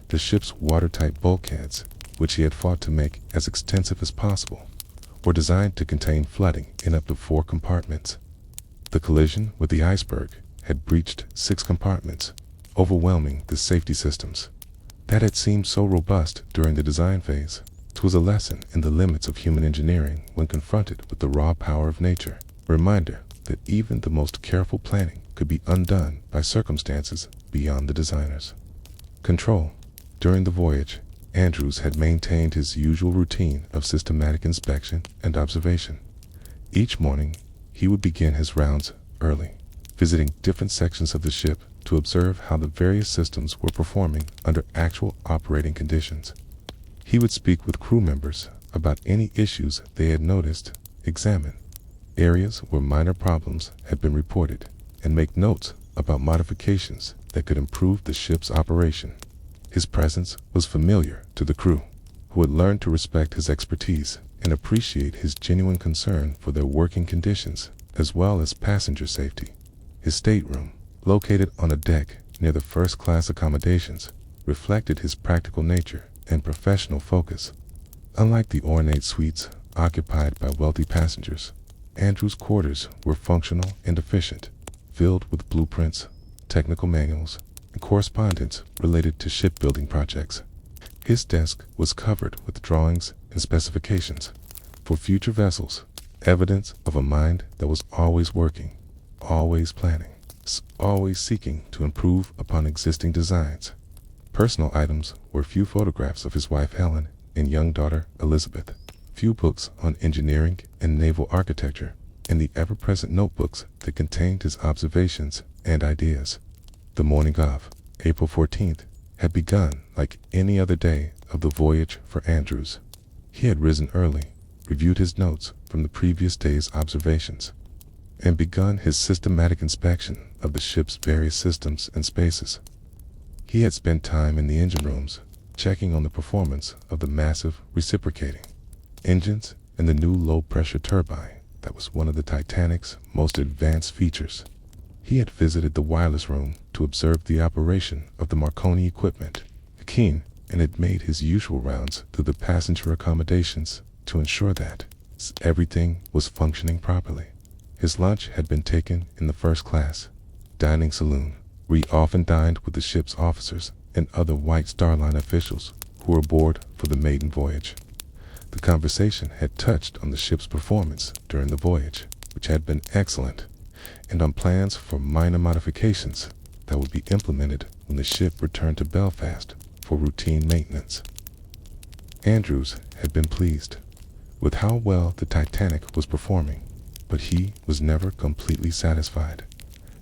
The ship's watertight bulkheads, which he had fought to make as extensive as possible, were designed to contain flooding in up to 4 compartments. The collision with the iceberg had breached 6 compartments, overwhelming the safety systems that had seemed so robust during the design phase. It was a lesson in the limits of human engineering when confronted with the raw power of nature, a reminder that even the most careful planning could be undone by circumstances beyond the designers. Control. During the voyage, Andrews had maintained his usual routine of systematic inspection and observation. Each morning, he would begin his rounds early, visiting different sections of the ship to observe how the various systems were performing under actual operating conditions. He would speak with crew members about any issues they had noticed, examine areas where minor problems had been reported, and make notes about modifications that could improve the ship's operation. His presence was familiar to the crew, who had learned to respect his expertise and appreciate his genuine concern for their working conditions as well as passenger safety. His stateroom, located on a deck near the first-class accommodations, reflected his practical nature and professional focus. Unlike the ornate suites occupied by wealthy passengers, Andrews' quarters were functional and efficient, filled with blueprints, technical manuals, and correspondence related to shipbuilding projects. His desk was covered with drawings and specifications for future vessels, evidence of a mind that was always working, always planning, always seeking to improve upon existing designs. Personal items were few photographs of his wife Helen and young daughter Elizabeth, few books on engineering and naval architecture, and the ever-present notebooks that contained his observations and ideas. The morning of April 14th had begun like any other day of the voyage for Andrews. He had risen early, reviewed his notes from the previous day's observations, and begun his systematic inspection of the ship's various systems and spaces. He had spent time in the engine rooms, checking on the performance of the massive reciprocating engines and the new low-pressure turbine that was one of the Titanic's most advanced features. He had visited the wireless room to observe the operation of the Marconi equipment, keen, and had made his usual rounds through the passenger accommodations to ensure that everything was functioning properly. His lunch had been taken in the first-class dining saloon, where he often dined with the ship's officers and other White Star Line officials who were aboard for the maiden voyage. The conversation had touched on the ship's performance during the voyage, which had been excellent, and on plans for minor modifications that would be implemented when the ship returned to Belfast for routine maintenance. Andrews had been pleased with how well the Titanic was performing, but he was never completely satisfied.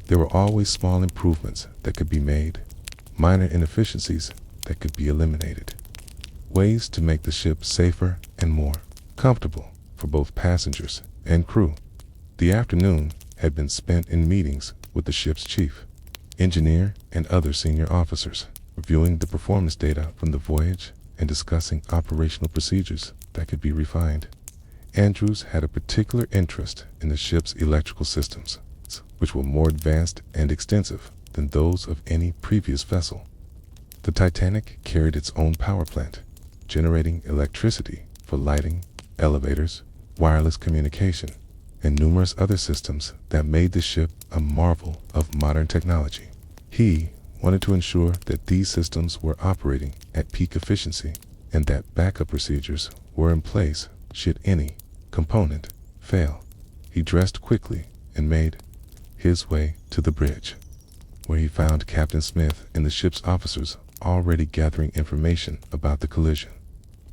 There were always small improvements that could be made, minor inefficiencies that could be eliminated, ways to make the ship safer and more comfortable for both passengers and crew. The afternoon had been spent in meetings with the ship's chief, engineer, and other senior officers, reviewing the performance data from the voyage and discussing operational procedures that could be refined. Andrews had a particular interest in the ship's electrical systems, which were more advanced and extensive than those of any previous vessel. The Titanic carried its own power plant, generating electricity for lighting, elevators, wireless communication, and numerous other systems that made the ship a marvel of modern technology. He wanted to ensure that these systems were operating at peak efficiency and that backup procedures were in place should any component fail. He dressed quickly and made his way to the bridge, where he found Captain Smith and the ship's officers already gathering information about the collision.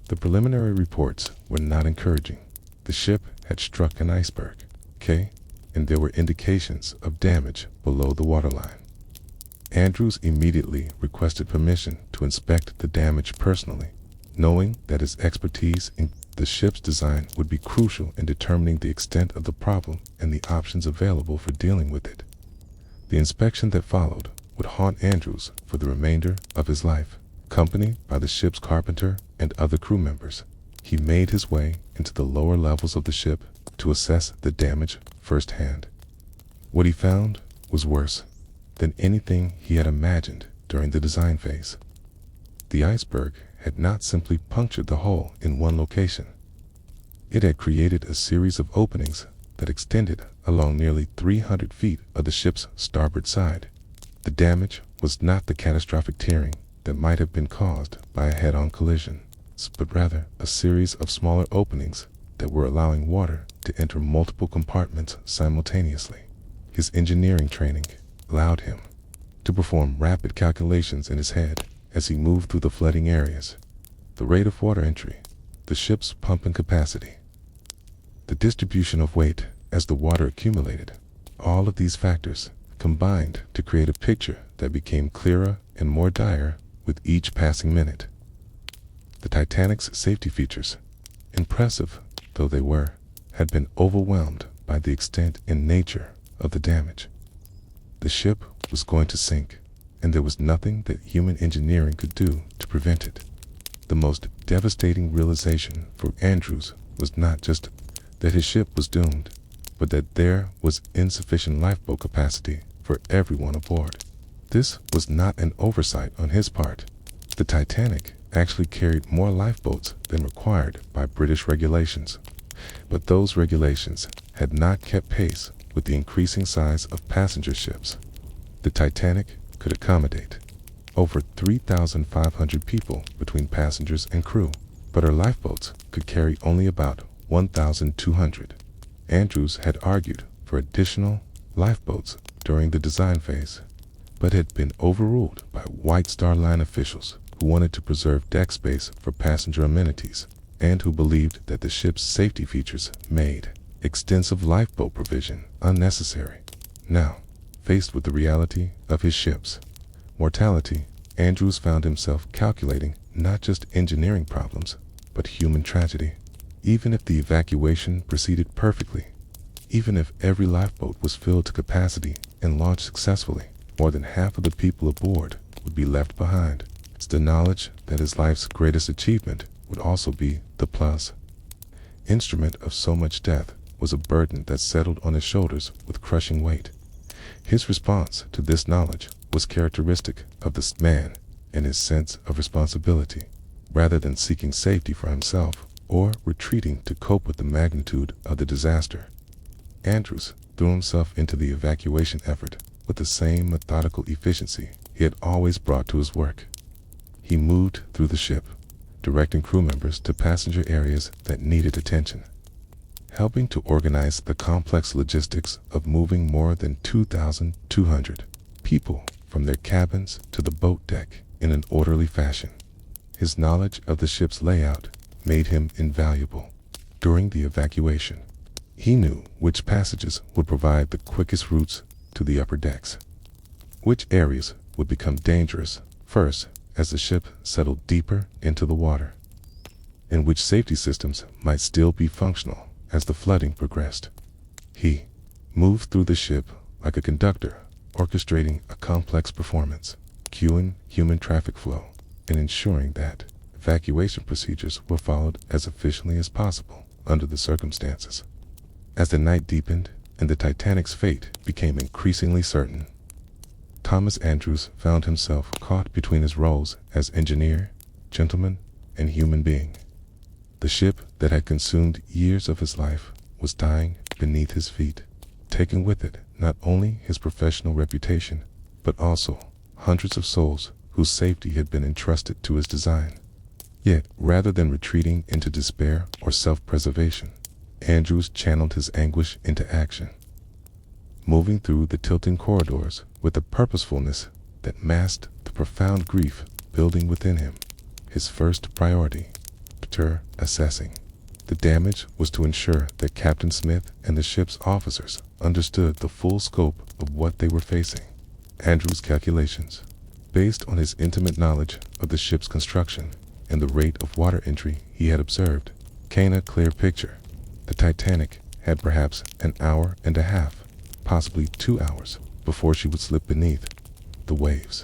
The preliminary reports were not encouraging. The ship had struck an iceberg, and there were indications of damage below the waterline. Andrews immediately requested permission to inspect the damage personally, knowing that his expertise in the ship's design would be crucial in determining the extent of the problem and the options available for dealing with it. The inspection that followed would haunt Andrews for the remainder of his life. Accompanied by the ship's carpenter and other crew members, he made his way into the lower levels of the ship to assess the damage firsthand. What he found was worse than anything he had imagined during the design phase. The iceberg had not simply punctured the hole in one location. It had created a series of openings that extended along nearly 300 feet of the ship's starboard side. The damage was not the catastrophic tearing that might have been caused by a head-on collision, but rather a series of smaller openings that were allowing water to enter multiple compartments simultaneously. His engineering training allowed him to perform rapid calculations in his head as he moved through the flooding areas. The rate of water entry, the ship's pumping capacity, the distribution of weight as the water accumulated, all of these factors combined to create a picture that became clearer and more dire with each passing minute. The Titanic's safety features, impressive though they were, had been overwhelmed by the extent and nature of the damage. The ship was going to sink, and there was nothing that human engineering could do to prevent it. The most devastating realization for Andrews was not just that his ship was doomed, but that there was insufficient lifeboat capacity for everyone aboard. This was not an oversight on his part. The Titanic actually carried more lifeboats than required by British regulations, but those regulations had not kept pace with the increasing size of passenger ships. The Titanic could accommodate over 3,500 people between passengers and crew, but her lifeboats could carry only about 1,200. Andrews had argued for additional lifeboats during the design phase, but had been overruled by White Star Line officials who wanted to preserve deck space for passenger amenities and who believed that the ship's safety features made extensive lifeboat provision unnecessary. Now, faced with the reality of his ship's mortality, Andrews found himself calculating not just engineering problems, but human tragedy. Even if the evacuation proceeded perfectly, even if every lifeboat was filled to capacity and launched successfully, more than half of the people aboard would be left behind. It's the knowledge that his life's greatest achievement would also be the plus instrument of so much death was a burden that settled on his shoulders with crushing weight. His response to this knowledge was characteristic of the man and his sense of responsibility. Rather than seeking safety for himself or retreating to cope with the magnitude of the disaster, Andrews threw himself into the evacuation effort with the same methodical efficiency he had always brought to his work. He moved through the ship, directing crew members to passenger areas that needed attention, helping to organize the complex logistics of moving more than 2,200 people from their cabins to the boat deck in an orderly fashion. His knowledge of the ship's layout made him invaluable. During the evacuation, he knew which passages would provide the quickest routes to the upper decks, which areas would become dangerous first as the ship settled deeper into the water, and which safety systems might still be functional as the flooding progressed. He moved through the ship like a conductor, orchestrating a complex performance, cueing human traffic flow, and ensuring that evacuation procedures were followed as efficiently as possible under the circumstances. As the night deepened and the Titanic's fate became increasingly certain, Thomas Andrews found himself caught between his roles as engineer, gentleman, and human being. The ship that had consumed years of his life was dying beneath his feet, taking with it not only his professional reputation, but also hundreds of souls whose safety had been entrusted to his design. Yet, rather than retreating into despair or self-preservation, Andrews channeled his anguish into action, moving through the tilting corridors with a purposefulness that masked the profound grief building within him. His first priority, after assessing the damage, was to ensure that Captain Smith and the ship's officers understood the full scope of what they were facing. Andrews' calculations, based on his intimate knowledge of the ship's construction and the rate of water entry he had observed, came a clear picture. The Titanic had perhaps an hour and a half, possibly 2 hours, before she would slip beneath the waves.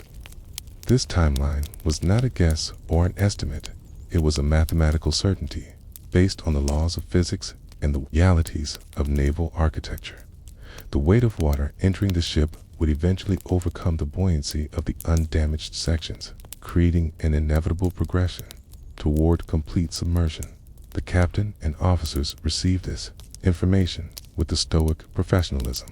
This timeline was not a guess or an estimate. It was a mathematical certainty based on the laws of physics and the realities of naval architecture. The weight of water entering the ship would eventually overcome the buoyancy of the undamaged sections, creating an inevitable progression toward complete submersion. The captain and officers received this information with the stoic professionalism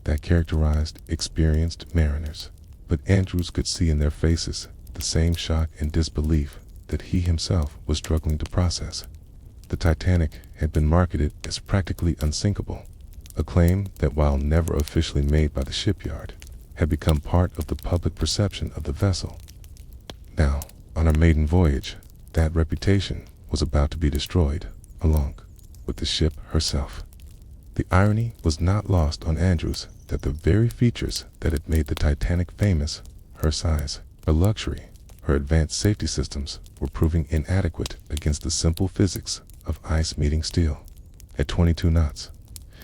that characterized experienced mariners, but Andrews could see in their faces the same shock and disbelief that he himself was struggling to process. The Titanic had been marketed as practically unsinkable, a claim that, while never officially made by the shipyard, had become part of the public perception of the vessel. Now, on her maiden voyage, that reputation was about to be destroyed, along with the ship herself. The irony was not lost on Andrews that the very features that had made the Titanic famous, her size, her luxury, her advanced safety systems, were proving inadequate against the simple physics of ice meeting steel. At 22 knots,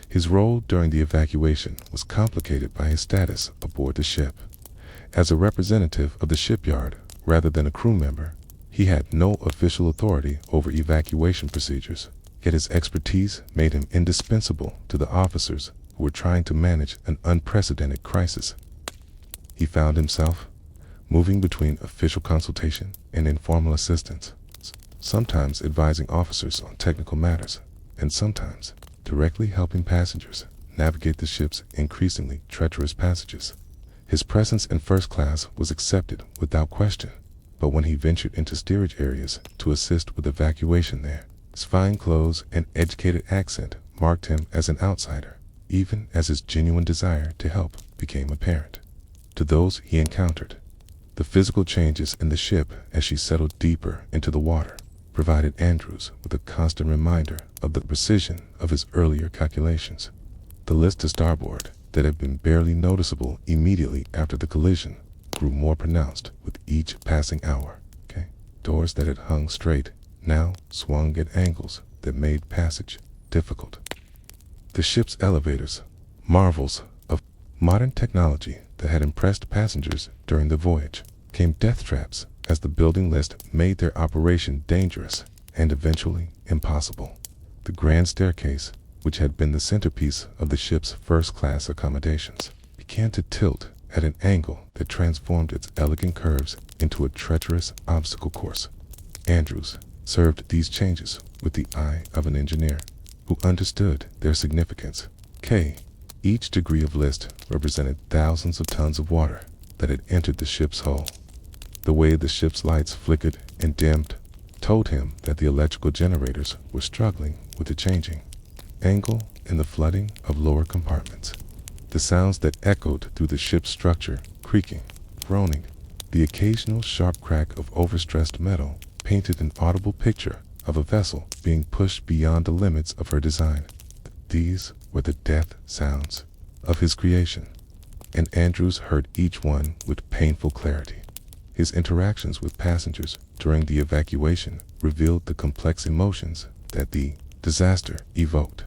his role during the evacuation was complicated by his status aboard the ship. As a representative of the shipyard rather than a crew member, he had no official authority over evacuation procedures, yet his expertise made him indispensable to the officers who were trying to manage an unprecedented crisis. He found himself moving between official consultation and informal assistance, sometimes advising officers on technical matters, and sometimes directly helping passengers navigate the ship's increasingly treacherous passages. His presence in first class was accepted without question, but when he ventured into steerage areas to assist with evacuation there, his fine clothes and educated accent marked him as an outsider, even as his genuine desire to help became apparent to those he encountered. The physical changes in the ship as she settled deeper into the water provided Andrews with a constant reminder of the precision of his earlier calculations. The list to starboard that had been barely noticeable immediately after the collision grew more pronounced with each passing hour. Doors that had hung straight now swung at angles that made passage difficult. The ship's elevators, marvels of modern technology that had impressed passengers during the voyage, became death traps as the building list made their operation dangerous and eventually impossible. The grand staircase, which had been the centerpiece of the ship's first-class accommodations, began to tilt at an angle that transformed its elegant curves into a treacherous obstacle course. Andrews observed these changes with the eye of an engineer who understood their significance. Each degree of list represented thousands of tons of water that had entered the ship's hull. The way the ship's lights flickered and dimmed told him that the electrical generators were struggling with the changing angle and the flooding of lower compartments. The sounds that echoed through the ship's structure, creaking, groaning, the occasional sharp crack of overstressed metal painted an audible picture of a vessel being pushed beyond the limits of her design. These were the death sounds of his creation, and Andrews heard each one with painful clarity. His interactions with passengers during the evacuation revealed the complex emotions that the disaster evoked.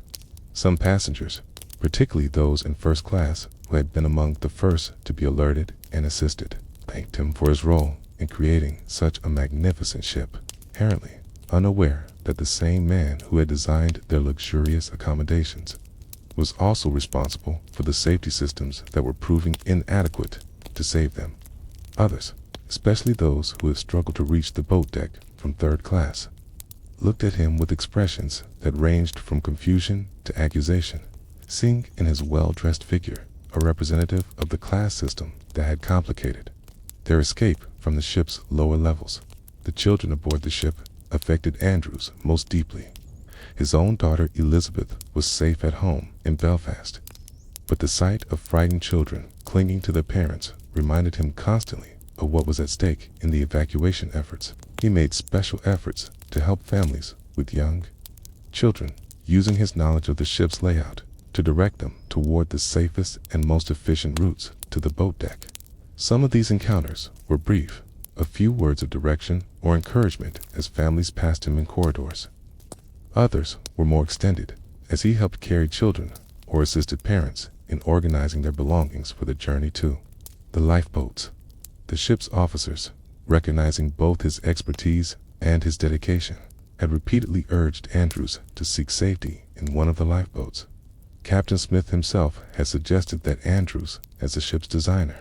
Some passengers, particularly those in first class who had been among the first to be alerted and assisted, thanked him for his role in creating such a magnificent ship, apparently unaware that the same man who had designed their luxurious accommodations was also responsible for the safety systems that were proving inadequate to save them. Others, especially those who had struggled to reach the boat deck from third class, looked at him with expressions that ranged from confusion to accusation, seeing in his well-dressed figure a representative of the class system that had complicated their escape from the ship's lower levels. The children aboard the ship affected Andrews most deeply. His own daughter Elizabeth was safe at home in Belfast, but the sight of frightened children clinging to their parents reminded him constantly of what was at stake in the evacuation efforts. He made special efforts to help families with young children, using his knowledge of the ship's layout to direct them toward the safest and most efficient routes to the boat deck. Some of these encounters were brief, a few words of direction or encouragement as families passed him in corridors. Others were more extended, as he helped carry children or assisted parents in organizing their belongings for the journey to the lifeboats. The ship's officers, recognizing both his expertise and his dedication, had repeatedly urged Andrews to seek safety in one of the lifeboats. Captain Smith himself had suggested that Andrews, as the ship's designer,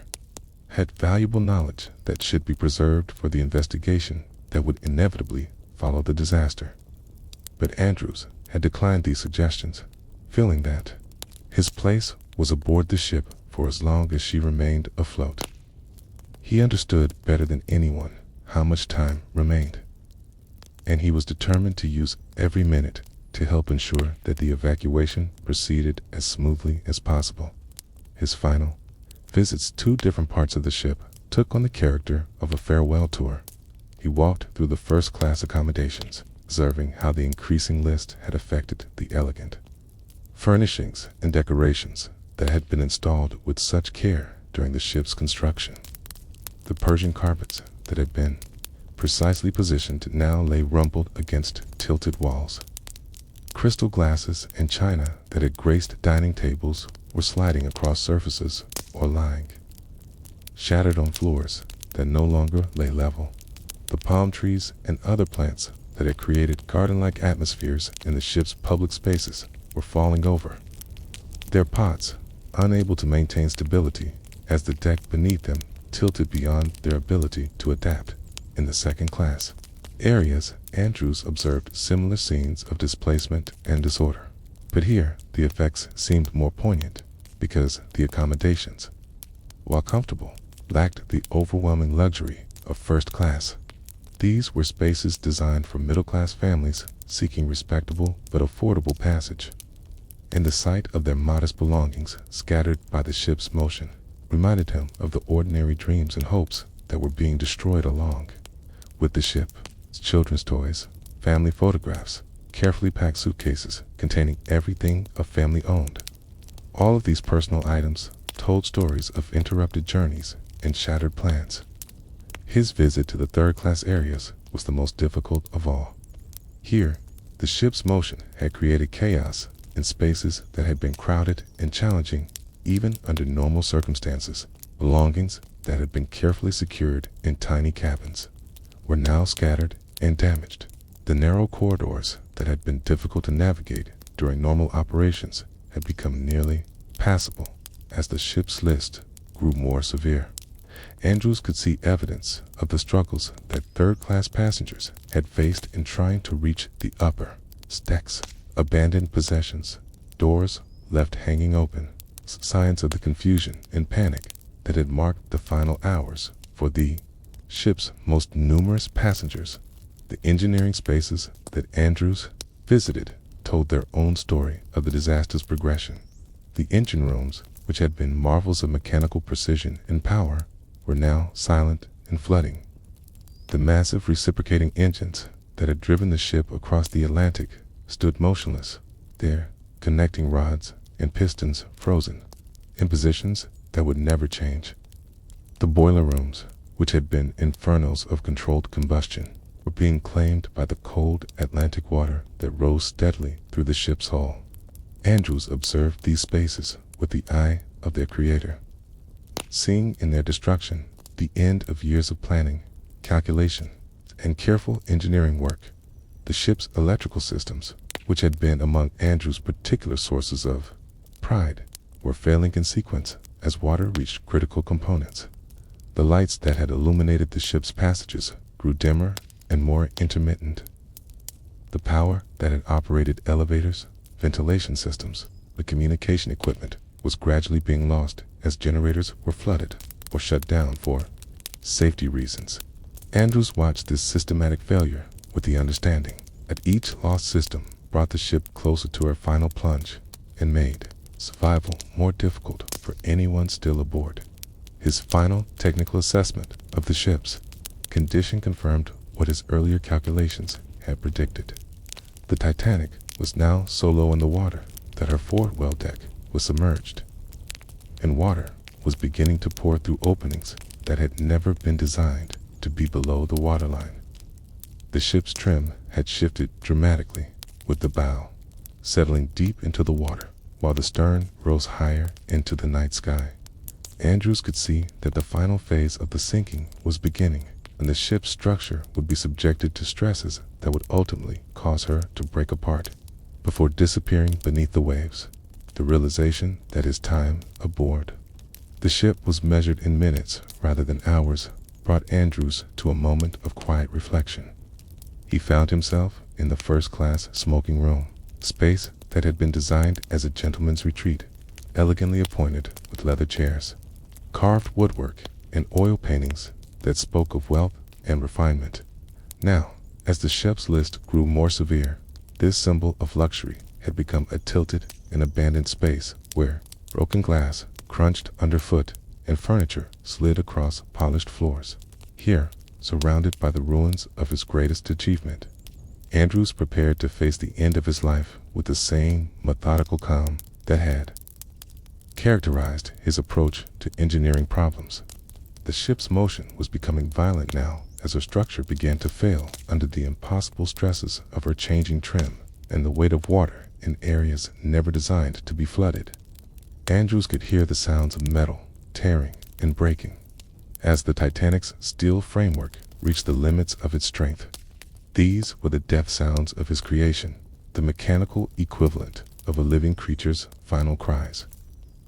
had valuable knowledge that should be preserved for the investigation that would inevitably follow the disaster. But Andrews had declined these suggestions, feeling that his place was aboard the ship for as long as she remained afloat. He understood better than anyone how much time remained, and he was determined to use every minute to help ensure that the evacuation proceeded as smoothly as possible. His final visits to different parts of the ship took on the character of a farewell tour. He walked through the first-class accommodations, observing how the increasing list had affected the elegant furnishings and decorations that had been installed with such care during the ship's construction. The Persian carpets that had been precisely positioned now lay rumpled against tilted walls. Crystal glasses and china that had graced dining tables were sliding across surfaces or lying shattered on floors that no longer lay level. The palm trees and other plants that had created garden-like atmospheres in the ship's public spaces were falling over, their pots unable to maintain stability as the deck beneath them tilted beyond their ability to adapt. In the second class areas, Andrews observed similar scenes of displacement and disorder, but here the effects seemed more poignant because the accommodations, while comfortable, lacked the overwhelming luxury of first class. These were spaces designed for middle-class families seeking respectable but affordable passage, and the sight of their modest belongings scattered by the ship's motion reminded him of the ordinary dreams and hopes that were being destroyed along with the ship. Children's toys, family photographs, carefully packed suitcases containing everything a family owned. All of these personal items told stories of interrupted journeys and shattered plans. His visit to the third-class areas was the most difficult of all. Here, the ship's motion had created chaos in spaces that had been crowded and challenging even under normal circumstances. Belongings that had been carefully secured in tiny cabins were now scattered and damaged. The narrow corridors that had been difficult to navigate during normal operations had become nearly passable as the ship's list grew more severe, Andrews could see evidence of the struggles that third-class passengers had faced in trying to reach the upper decks. Abandoned possessions, doors left hanging open, signs of the confusion and panic that had marked the final hours for the ship's most numerous passengers. The engineering spaces that Andrews visited told their own story of the disaster's progression. The engine rooms, which had been marvels of mechanical precision and power, were now silent and flooding. The massive reciprocating engines that had driven the ship across the Atlantic stood motionless, their connecting rods and pistons frozen, in positions that would never change. The boiler rooms, which had been infernos of controlled combustion, were being claimed by the cold Atlantic water that rose steadily through the ship's hull. Andrews observed these spaces with the eye of their creator, seeing in their destruction the end of years of planning, calculation, and careful engineering work. The ship's electrical systems, which had been among Andrews' particular sources of pride, were failing in sequence as water reached critical components. The lights that had illuminated the ship's passages grew dimmer and more intermittent. The power that had operated elevators, ventilation systems, the communication equipment was gradually being lost as generators were flooded or shut down for safety reasons. Andrews watched this systematic failure with the understanding that each lost system brought the ship closer to her final plunge and made survival more difficult for anyone still aboard. His final technical assessment of the ship's condition confirmed what his earlier calculations had predicted. The Titanic was now so low in the water that her forward well deck was submerged, and water was beginning to pour through openings that had never been designed to be below the waterline. The ship's trim had shifted dramatically, with the bow settling deep into the water while the stern rose higher into the night sky. Andrews could see that the final phase of the sinking was beginning, and the ship's structure would be subjected to stresses that would ultimately cause her to break apart before disappearing beneath the waves. The realization that his time aboard the ship was measured in minutes rather than hours brought Andrews to a moment of quiet reflection. He found himself in the first-class smoking room, space that had been designed as a gentleman's retreat, elegantly appointed with leather chairs, carved woodwork, and oil paintings that spoke of wealth and refinement. Now, as the ship's list grew more severe, this symbol of luxury had become a tilted and abandoned space where broken glass crunched underfoot and furniture slid across polished floors. Here, surrounded by the ruins of his greatest achievement, Andrews prepared to face the end of his life with the same methodical calm that had characterized his approach to engineering problems. The ship's motion was becoming violent now as her structure began to fail under the impossible stresses of her changing trim and the weight of water in areas never designed to be flooded. Andrews could hear the sounds of metal tearing and breaking as the Titanic's steel framework reached the limits of its strength. These were the death sounds of his creation, the mechanical equivalent of a living creature's final cries.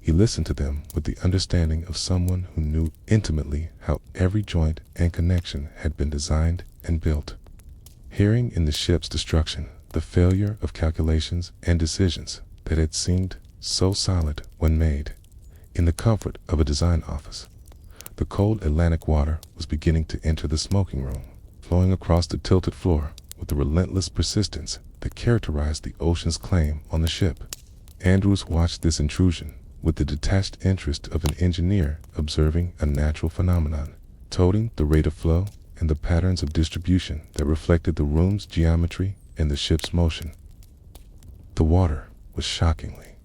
He listened to them with the understanding of someone who knew intimately how every joint and connection had been designed and built. Hearing in the ship's destruction the failure of calculations and decisions that had seemed so solid when made in the comfort of a design office, the cold Atlantic water was beginning to enter the smoking room, flowing across the tilted floor with the relentless persistence that characterized the ocean's claim on the ship. Andrews watched this intrusion with the detached interest of an engineer observing a natural phenomenon, noting the rate of flow and the patterns of distribution that reflected the room's geometry and the ship's motion. The water was shockingly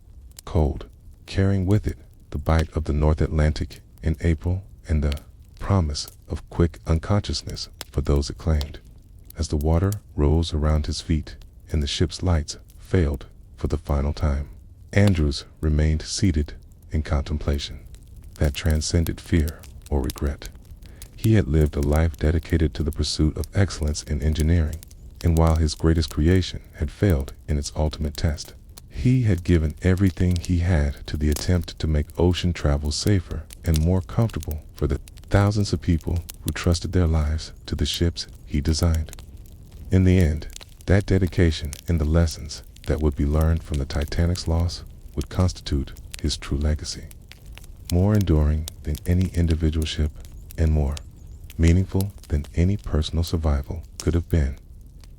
cold, carrying with it the bite of the North Atlantic in April and the promise of quick unconsciousness for those it claimed. As the water rose around his feet and the ship's lights failed for the final time, Andrews remained seated in contemplation that transcended fear or regret. He had lived a life dedicated to the pursuit of excellence in engineering, and while his greatest creation had failed in its ultimate test, He had given everything he had to the attempt to make ocean travel safer and more comfortable for the thousands of people who trusted their lives to the ships he designed. In the end, that dedication and the lessons that would be learned from the Titanic's loss would constitute his true legacy. More enduring than any individual ship and more meaningful than any personal survival could have been.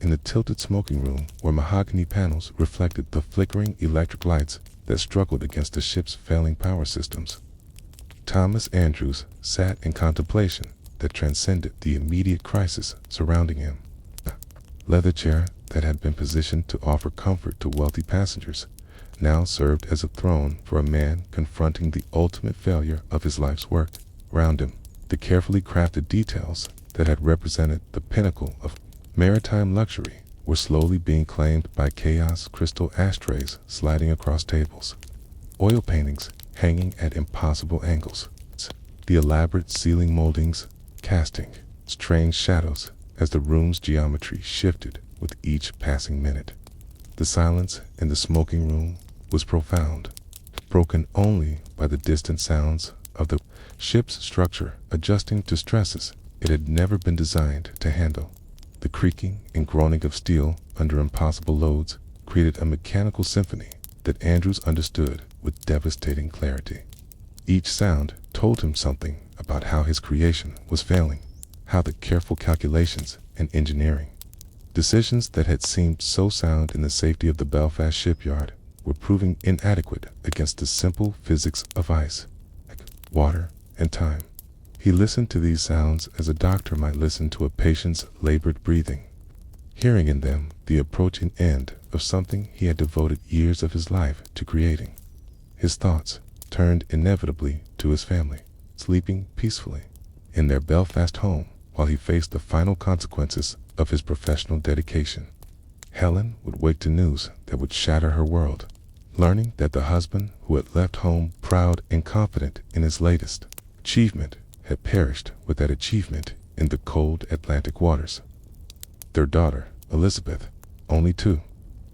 In the tilted smoking room where mahogany panels reflected the flickering electric lights that struggled against the ship's failing power systems, Thomas Andrews sat in contemplation that transcended the immediate crisis surrounding him. The leather chair that had been positioned to offer comfort to wealthy passengers now served as a throne for a man confronting the ultimate failure of his life's work. Around him, the carefully crafted details that had represented the pinnacle of maritime luxury were slowly being claimed by chaos. Crystal ashtrays sliding across tables, oil paintings hanging at impossible angles, the elaborate ceiling moldings casting strange shadows as the room's geometry shifted with each passing minute. The silence in the smoking room was profound, broken only by the distant sounds of the ship's structure adjusting to stresses it had never been designed to handle. The creaking and groaning of steel under impossible loads created a mechanical symphony that Andrews understood with devastating clarity. Each sound told him something about how his creation was failing, how the careful calculations and engineering decisions that had seemed so sound in the safety of the Belfast shipyard were proving inadequate against the simple physics of ice, water, and time. He listened to these sounds as a doctor might listen to a patient's labored breathing, hearing in them the approaching end of something he had devoted years of his life to creating. His thoughts turned inevitably to his family, sleeping peacefully in their Belfast home while he faced the final consequences of his professional dedication. Helen would wake to news that would shatter her world, learning that the husband who had left home proud and confident in his latest achievement had perished with that achievement in the cold Atlantic waters. Their daughter, Elizabeth, only 2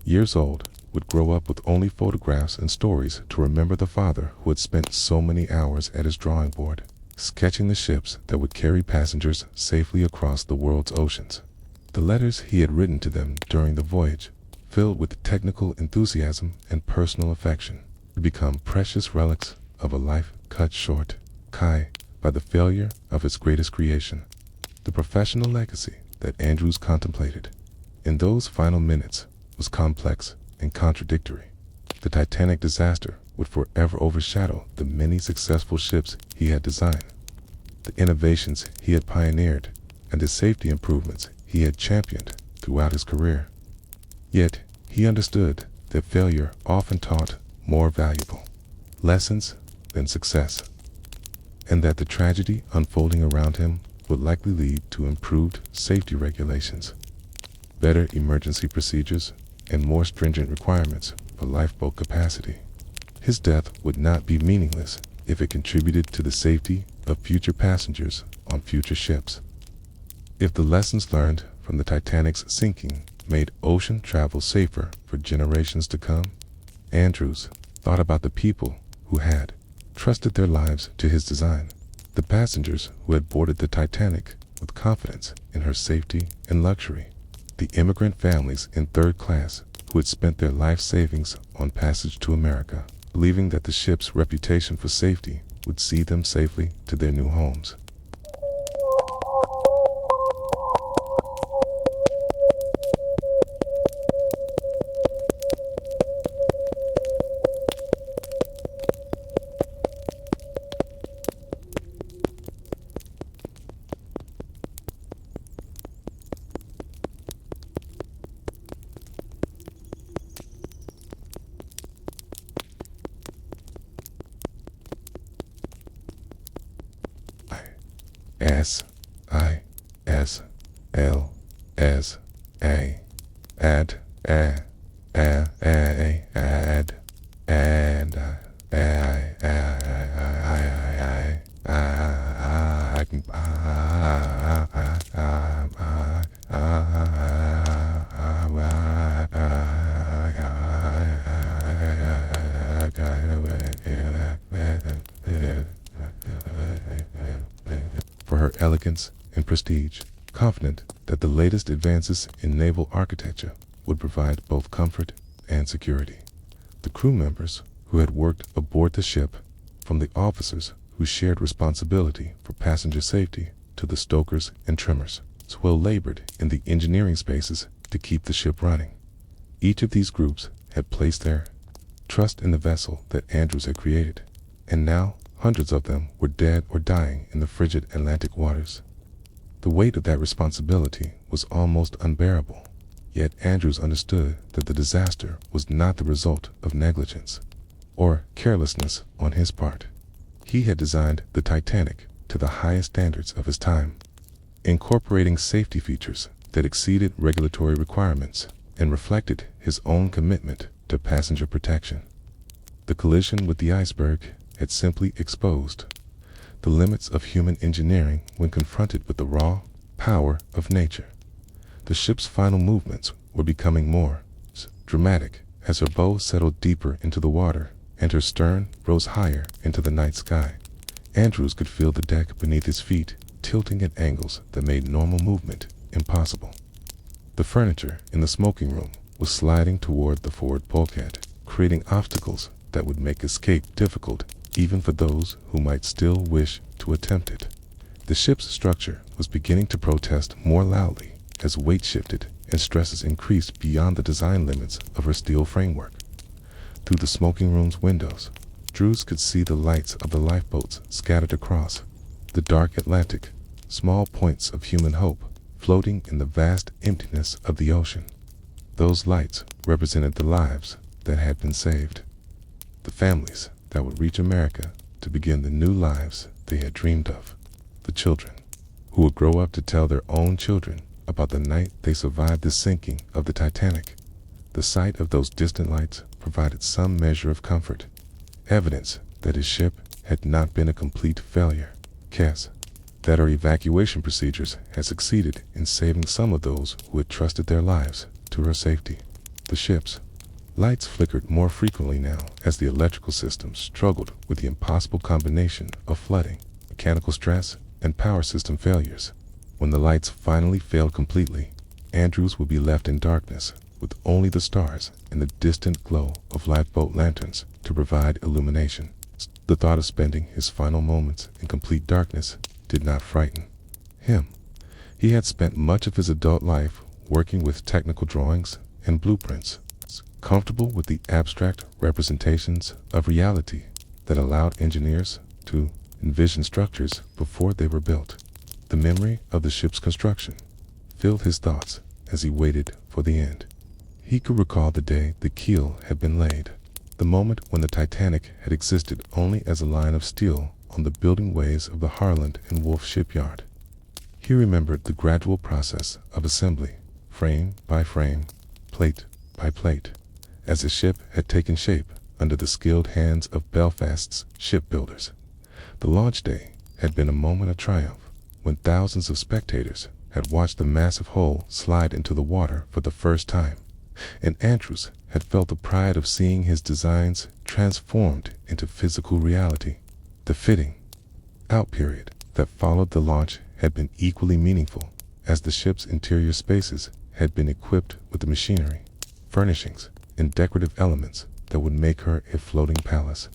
years old, would grow up with only photographs and stories to remember the father who had spent so many hours at his drawing board, sketching the ships that would carry passengers safely across the world's oceans. The letters he had written to them during the voyage, filled with technical enthusiasm and personal affection, would become precious relics of a life cut short by the failure of his greatest creation. The professional legacy that Andrews contemplated in those final minutes was complex and contradictory. The Titanic disaster would forever overshadow the many successful ships he had designed, the innovations he had pioneered, and the safety improvements he had championed throughout his career. Yet he understood that failure often taught more valuable lessons than success, and that the tragedy unfolding around him would likely lead to improved safety regulations, better emergency procedures, and more stringent requirements for lifeboat capacity. His death would not be meaningless if it contributed to the safety of future passengers on future ships. If the lessons learned from the Titanic's sinking made ocean travel safer for generations to come, Andrews thought about the people who had trusted their lives to his design, the passengers who had boarded the Titanic with confidence in her safety and luxury, the immigrant families in third class who had spent their life savings on passage to America, believing that the ship's reputation for safety would see them safely to their new homes. S-I-S-L-S-A add elegance and prestige, confident that the latest advances in naval architecture would provide both comfort and security. The crew members who had worked aboard the ship, from the officers who shared responsibility for passenger safety to the stokers and trimmers, well labored in the engineering spaces to keep the ship running. Each of these groups had placed their trust in the vessel that Andrews had created, and now hundreds of them were dead or dying in the frigid Atlantic waters. The weight of that responsibility was almost unbearable, yet Andrews understood that the disaster was not the result of negligence or carelessness on his part. He had designed the Titanic to the highest standards of his time, incorporating safety features that exceeded regulatory requirements and reflected his own commitment to passenger protection. The collision with the iceberg had simply exposed the limits of human engineering when confronted with the raw power of nature. The ship's final movements were becoming more dramatic as her bow settled deeper into the water and her stern rose higher into the night sky. Andrews could feel the deck beneath his feet tilting at angles that made normal movement impossible. The furniture in the smoking room was sliding toward the forward bulkhead, creating obstacles that would make escape difficult even for those who might still wish to attempt it. The ship's structure was beginning to protest more loudly as weight shifted and stresses increased beyond the design limits of her steel framework. Through the smoking room's windows, Drews could see the lights of the lifeboats scattered across the dark Atlantic, small points of human hope floating in the vast emptiness of the ocean. Those lights represented the lives that had been saved, the families that would reach America to begin the new lives they had dreamed of, the children who would grow up to tell their own children about the night they survived the sinking of the Titanic. The sight of those distant lights provided some measure of comfort, evidence that his ship had not been a complete failure. Guess that our evacuation procedures had succeeded in saving some of those who had trusted their lives to her safety. The ship's lights flickered more frequently now as the electrical system struggled with the impossible combination of flooding, mechanical stress, and power system failures. When the lights finally failed completely, Andrews would be left in darkness with only the stars and the distant glow of lifeboat lanterns to provide illumination. The thought of spending his final moments in complete darkness did not frighten him. He had spent much of his adult life working with technical drawings and blueprints, comfortable with the abstract representations of reality that allowed engineers to envision structures before they were built. The memory of the ship's construction filled his thoughts as he waited for the end. He could recall the day the keel had been laid, the moment when the Titanic had existed only as a line of steel on the building ways of the Harland and Wolff shipyard. He remembered the gradual process of assembly, frame by frame, plate by plate, as the ship had taken shape under the skilled hands of Belfast's shipbuilders. The launch day had been a moment of triumph, when thousands of spectators had watched the massive hull slide into the water for the first time, and Andrews had felt the pride of seeing his designs transformed into physical reality. The fitting out period that followed the launch had been equally meaningful, as the ship's interior spaces had been equipped with the machinery, furnishings, and decorative elements that would make her a floating palace.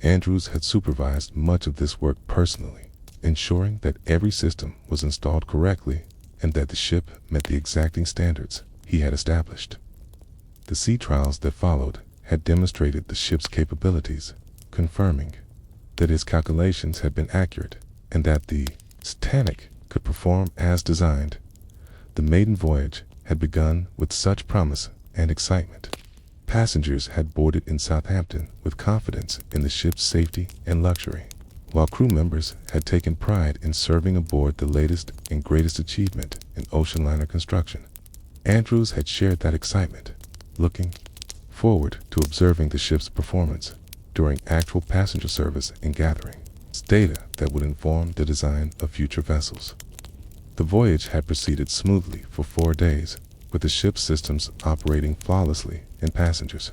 Andrews had supervised much of this work personally, ensuring that every system was installed correctly and that the ship met the exacting standards he had established. The sea trials that followed had demonstrated the ship's capabilities, confirming that his calculations had been accurate and that the Titanic could perform as designed. The maiden voyage had begun with such promise and excitement. Passengers had boarded in Southampton with confidence in the ship's safety and luxury, while crew members had taken pride in serving aboard the latest and greatest achievement in ocean liner construction. Andrews had shared that excitement, looking forward to observing the ship's performance during actual passenger service and gathering data that would inform the design of future vessels. The voyage had proceeded smoothly for 4 days, with the ship's systems operating flawlessly and passengers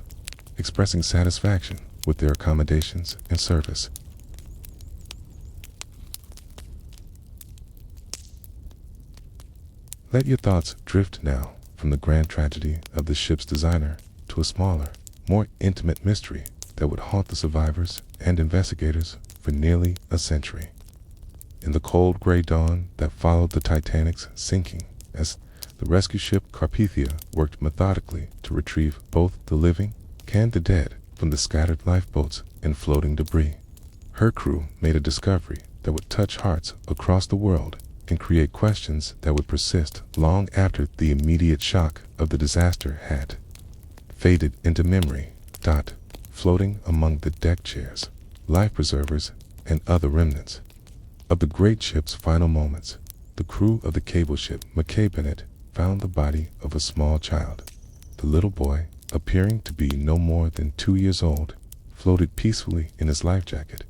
expressing satisfaction with their accommodations and service. Let your thoughts drift now from the grand tragedy of the ship's designer to a smaller, more intimate mystery that would haunt the survivors and investigators for nearly a century. In the cold gray dawn that followed the Titanic's sinking, as the rescue ship Carpathia worked methodically to retrieve both the living and the dead from the scattered lifeboats and floating debris, her crew made a discovery that would touch hearts across the world and create questions that would persist long after the immediate shock of the disaster had faded into memory. Floating among the deck chairs, life preservers, and other remnants of the great ship's final moments, the crew of the cable ship McKay Bennett found the body of a small child. The little boy, appearing to be no more than 2 years old, floated peacefully in his life jacket,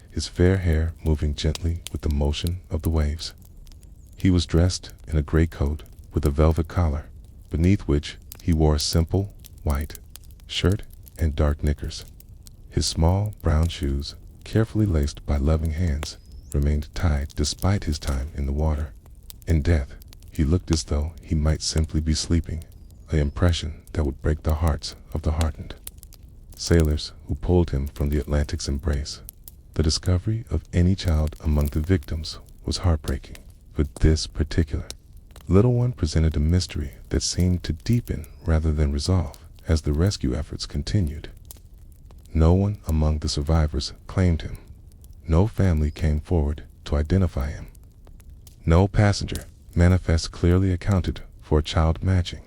his fair hair moving gently with the motion of the waves. He was dressed in a gray coat with a velvet collar, beneath which he wore a simple white shirt and dark knickers. His small brown shoes, carefully laced by loving hands, remained tied despite his time in the water. In death, he looked as though he might simply be sleeping, an impression that would break the hearts of the hardened sailors who pulled him from the Atlantic's embrace. The discovery of any child among the victims was heartbreaking, but this particular little one presented a mystery that seemed to deepen rather than resolve as the rescue efforts continued. No one among the survivors claimed him. No family came forward to identify him. No passenger manifest clearly accounted for a child matching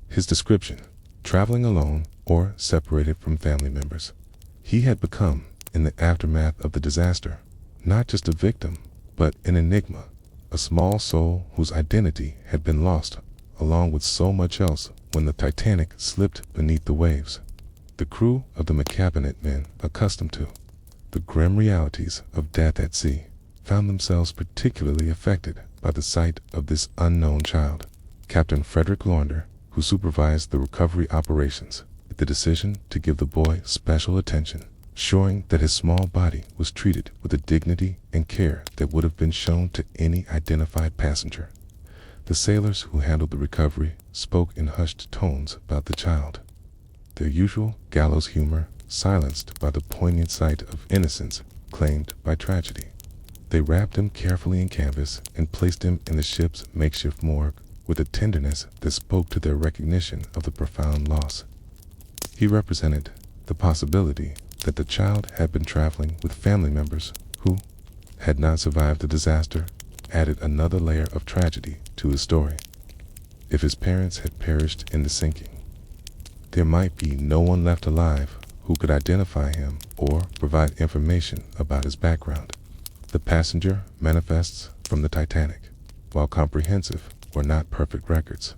his description, traveling alone or separated from family members. He had become, in the aftermath of the disaster, not just a victim, but an enigma, a small soul whose identity had been lost, along with so much else when the Titanic slipped beneath the waves. The crew of the McCabinet men, accustomed to the grim realities of death at sea, found themselves particularly affected by the sight of this unknown child. Captain Frederick Launder, who supervised the recovery operations, made the decision to give the boy special attention, ensuring that his small body was treated with the dignity and care that would have been shown to any identified passenger. The sailors who handled the recovery spoke in hushed tones about the child, their usual gallows humor silenced by the poignant sight of innocence claimed by tragedy. They wrapped him carefully in canvas and placed him in the ship's makeshift morgue with a tenderness that spoke to their recognition of the profound loss. He represented the possibility that the child had been traveling with family members who had not survived the disaster, added another layer of tragedy to his story. If his parents had perished in the sinking, there might be no one left alive who could identify him or provide information about his background. The passenger manifests from the Titanic, while comprehensive, were not perfect records,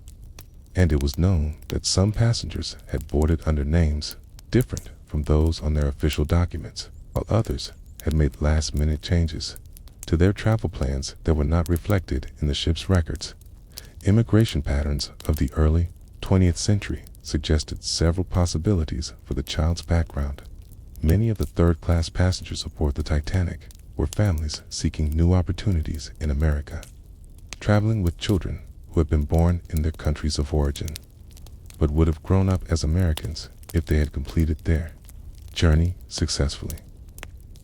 and it was known that some passengers had boarded under names different from those on their official documents, while others had made last-minute changes to their travel plans that were not reflected in the ship's records. Immigration patterns of the early 20th century suggested several possibilities for the child's background. Many of the third-class passengers aboard the Titanic were families seeking new opportunities in America, traveling with children who had been born in their countries of origin, but would have grown up as Americans if they had completed their journey successfully.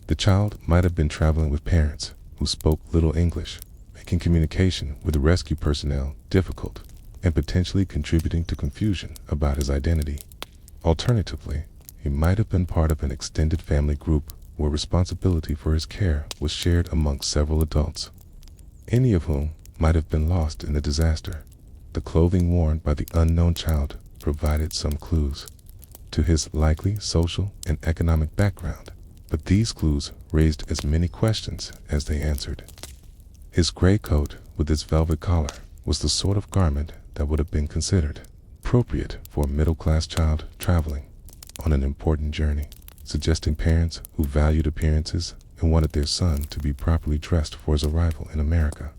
The child might have been traveling with parents who spoke little English, making communication with the rescue personnel difficult and potentially contributing to confusion about his identity. Alternatively, he might have been part of an extended family group where responsibility for his care was shared among several adults, any of whom might have been lost in the disaster. The clothing worn by the unknown child provided some clues to his likely social and economic background, but these clues raised as many questions as they answered. His gray coat with its velvet collar was the sort of garment that would have been considered appropriate for a middle-class child traveling on an important journey, suggesting parents who valued appearances and wanted their son to be properly dressed for his arrival in America.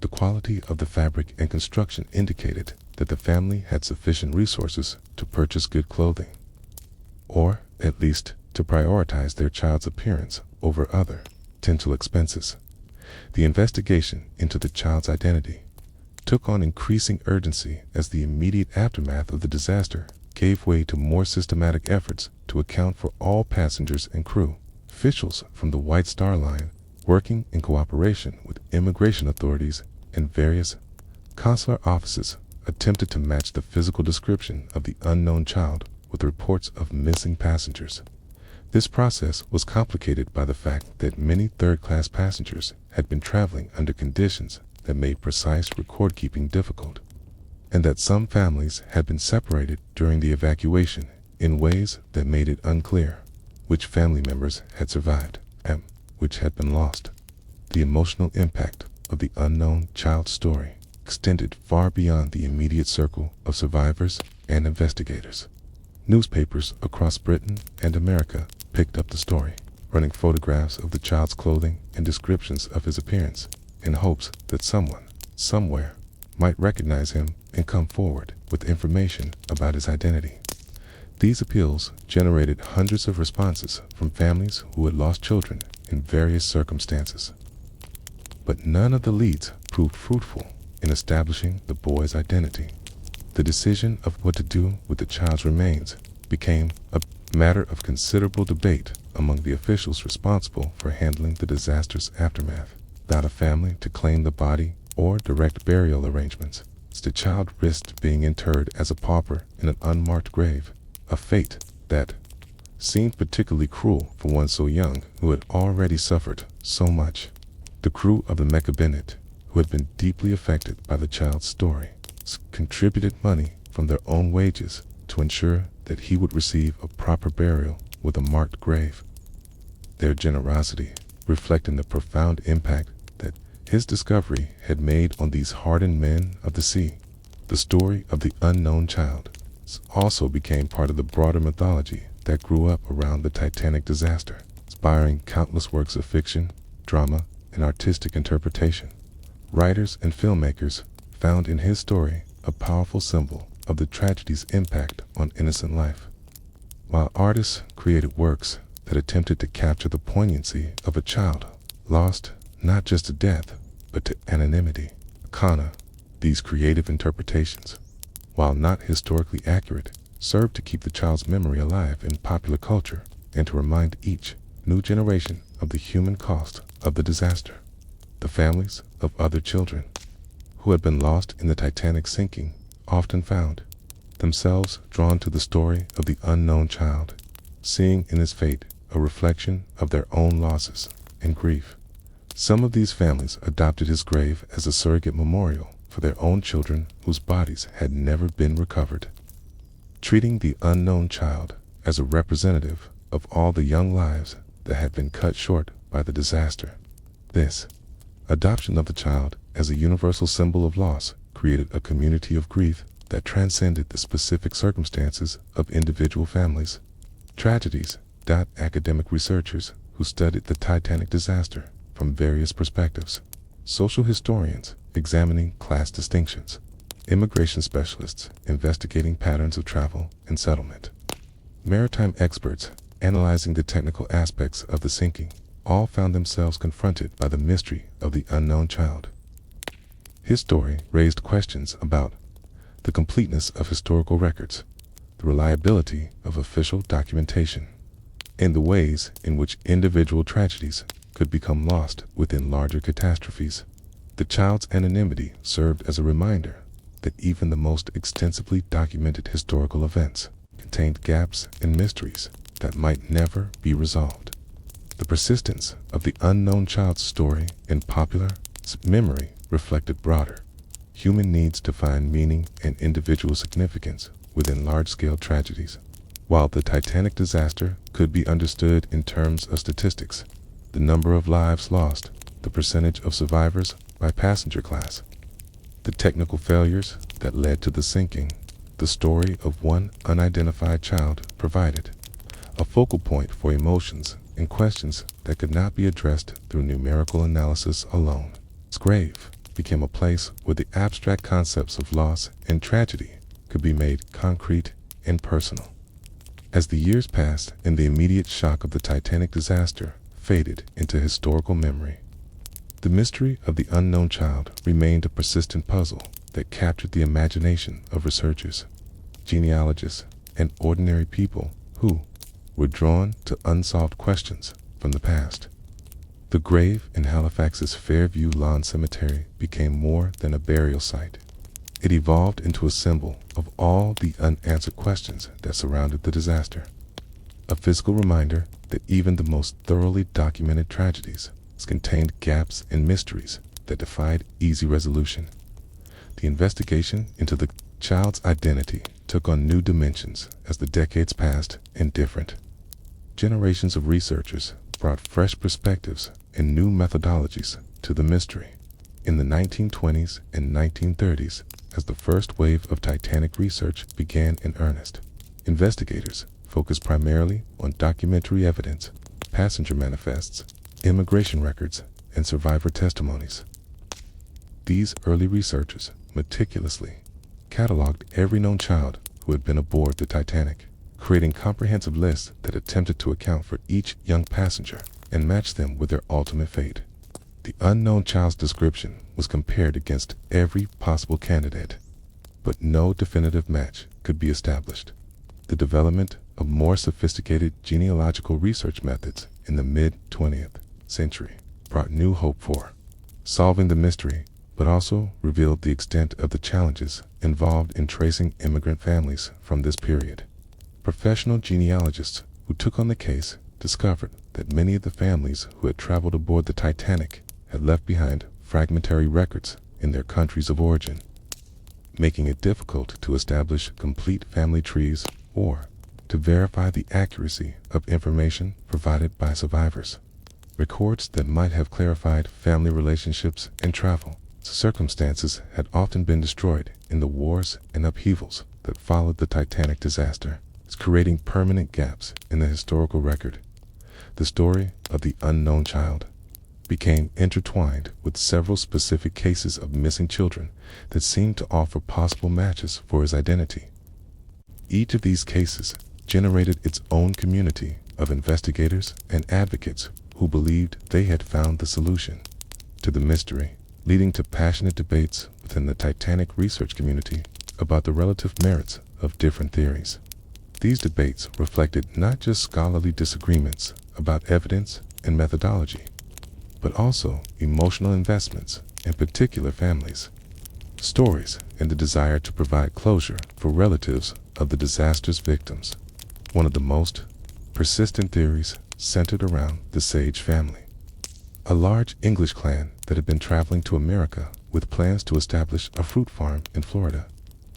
The quality of the fabric and construction indicated that the family had sufficient resources to purchase good clothing, or at least to prioritize their child's appearance over other potential expenses. The investigation into the child's identity took on increasing urgency as the immediate aftermath of the disaster gave way to more systematic efforts to account for all passengers and crew. Officials from the White Star Line, working in cooperation with immigration authorities and various consular offices, attempted to match the physical description of the unknown child with reports of missing passengers. This process was complicated by the fact that many third-class passengers had been traveling under conditions that made precise record-keeping difficult, and that some families had been separated during the evacuation in ways that made it unclear which family members had survived and which had been lost. The emotional impact of the unknown child's story extended far beyond the immediate circle of survivors and investigators. Newspapers across Britain and America picked up the story, running photographs of the child's clothing and descriptions of his appearance in hopes that someone, somewhere, might recognize him and come forward with information about his identity. These appeals generated hundreds of responses from families who had lost children in various circumstances. But none of the leads proved fruitful in establishing the boy's identity. The decision of what to do with the child's remains became a matter of considerable debate among the officials responsible for handling the disaster's aftermath. Without a family to claim the body or direct burial arrangements, the child risked being interred as a pauper in an unmarked grave, a fate that seemed particularly cruel for one so young who had already suffered so much. The crew of the Mecca Bennett, who had been deeply affected by the child's story, contributed money from their own wages to ensure that he would receive a proper burial with a marked grave. Their generosity reflecting the profound impact that his discovery had made on these hardened men of the sea. The story of the unknown child also became part of the broader mythology that grew up around the Titanic disaster, inspiring countless works of fiction, drama, and artistic interpretation. Writers and filmmakers found in his story a powerful symbol of the tragedy's impact on innocent life, while artists created works that attempted to capture the poignancy of a child lost not just to death, but to anonymity. These creative interpretations, while not historically accurate, served to keep the child's memory alive in popular culture and to remind each new generation of the human cost of the disaster. The families of other children who had been lost in the Titanic sinking often found themselves drawn to the story of the unknown child, seeing in his fate a reflection of their own losses and grief. Some of these families adopted his grave as a surrogate memorial for their own children whose bodies had never been recovered, treating the unknown child as a representative of all the young lives that had been cut short by the disaster. This adoption of the child as a universal symbol of loss created a community of grief that transcended the specific circumstances of individual families. Tragedies. Academic researchers who studied the Titanic disaster from various perspectives, social historians examining class distinctions, immigration specialists investigating patterns of travel and settlement, maritime experts analyzing the technical aspects of the sinking, all found themselves confronted by the mystery of the unknown child. His story raised questions about the completeness of historical records, the reliability of official documentation, and the ways in which individual tragedies could become lost within larger catastrophes. The child's anonymity served as a reminder that even the most extensively documented historical events contained gaps and mysteries that might never be resolved. The persistence of the unknown child's story in popular memory reflected broader human needs to find meaning and individual significance within large-scale tragedies. While the Titanic disaster could be understood in terms of statistics, the number of lives lost, the percentage of survivors by passenger class, the technical failures that led to the sinking, the story of one unidentified child provided a focal point for emotions and questions that could not be addressed through numerical analysis alone. His grave became a place where the abstract concepts of loss and tragedy could be made concrete and personal. As the years passed and the immediate shock of the Titanic disaster faded into historical memory, The mystery of the unknown child remained a persistent puzzle that captured the imagination of researchers, genealogists, and ordinary people who were drawn to unsolved questions from the past. The grave in Halifax's Fairview Lawn Cemetery became more than a burial site. It evolved into a symbol of all the unanswered questions that surrounded the disaster. A physical reminder that even the most thoroughly documented tragedies contained gaps and mysteries that defied easy resolution. The investigation into the child's identity took on new dimensions as the decades passed, and different generations of researchers brought fresh perspectives and new methodologies to the mystery. In the 1920s and 1930s, as the first wave of Titanic research began in earnest, investigators focused primarily on documentary evidence, passenger manifests, immigration records, and survivor testimonies. These early researchers meticulously cataloged every known child who had been aboard the Titanic, creating comprehensive lists that attempted to account for each young passenger and match them with their ultimate fate. The unknown child's description was compared against every possible candidate, but no definitive match could be established. The development of more sophisticated genealogical research methods in the mid-20th century brought new hope for solving the mystery, but also revealed the extent of the challenges involved in tracing immigrant families from this period. Professional genealogists who took on the case discovered that many of the families who had traveled aboard the Titanic had left behind fragmentary records in their countries of origin, making it difficult to establish complete family trees or to verify the accuracy of information provided by survivors. Records that might have clarified family relationships and travel circumstances had often been destroyed in the wars and upheavals that followed the Titanic disaster, creating permanent gaps in the historical record. The story of the unknown child became intertwined with several specific cases of missing children that seemed to offer possible matches for his identity. Each of these cases generated its own community of investigators and advocates who believed they had found the solution to the mystery, leading to passionate debates within the Titanic research community about the relative merits of different theories. These debates reflected not just scholarly disagreements about evidence and methodology, but also emotional investments in particular families, stories, and the desire to provide closure for relatives of the disaster's victims. One of the most persistent theories centered around the Sage family, a large English clan that had been traveling to America with plans to establish a fruit farm in Florida.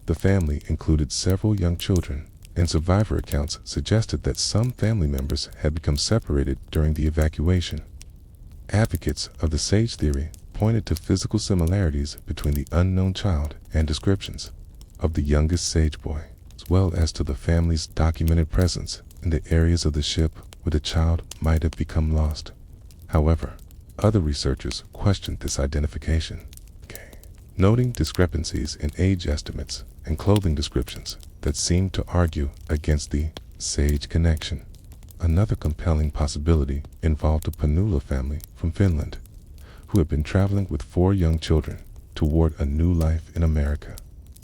The family included several young children, and survivor accounts suggested that some family members had become separated during the evacuation. Advocates of the Sage theory pointed to physical similarities between the unknown child and descriptions of the youngest Sage boy, as well as to the family's documented presence in the areas of the ship where the child might have become lost. However, other researchers questioned this identification, noting discrepancies in age estimates and clothing descriptions that seemed to argue against the Sage connection. Another compelling possibility involved the Panula family from Finland, who had been traveling with 4 young children toward a new life in America.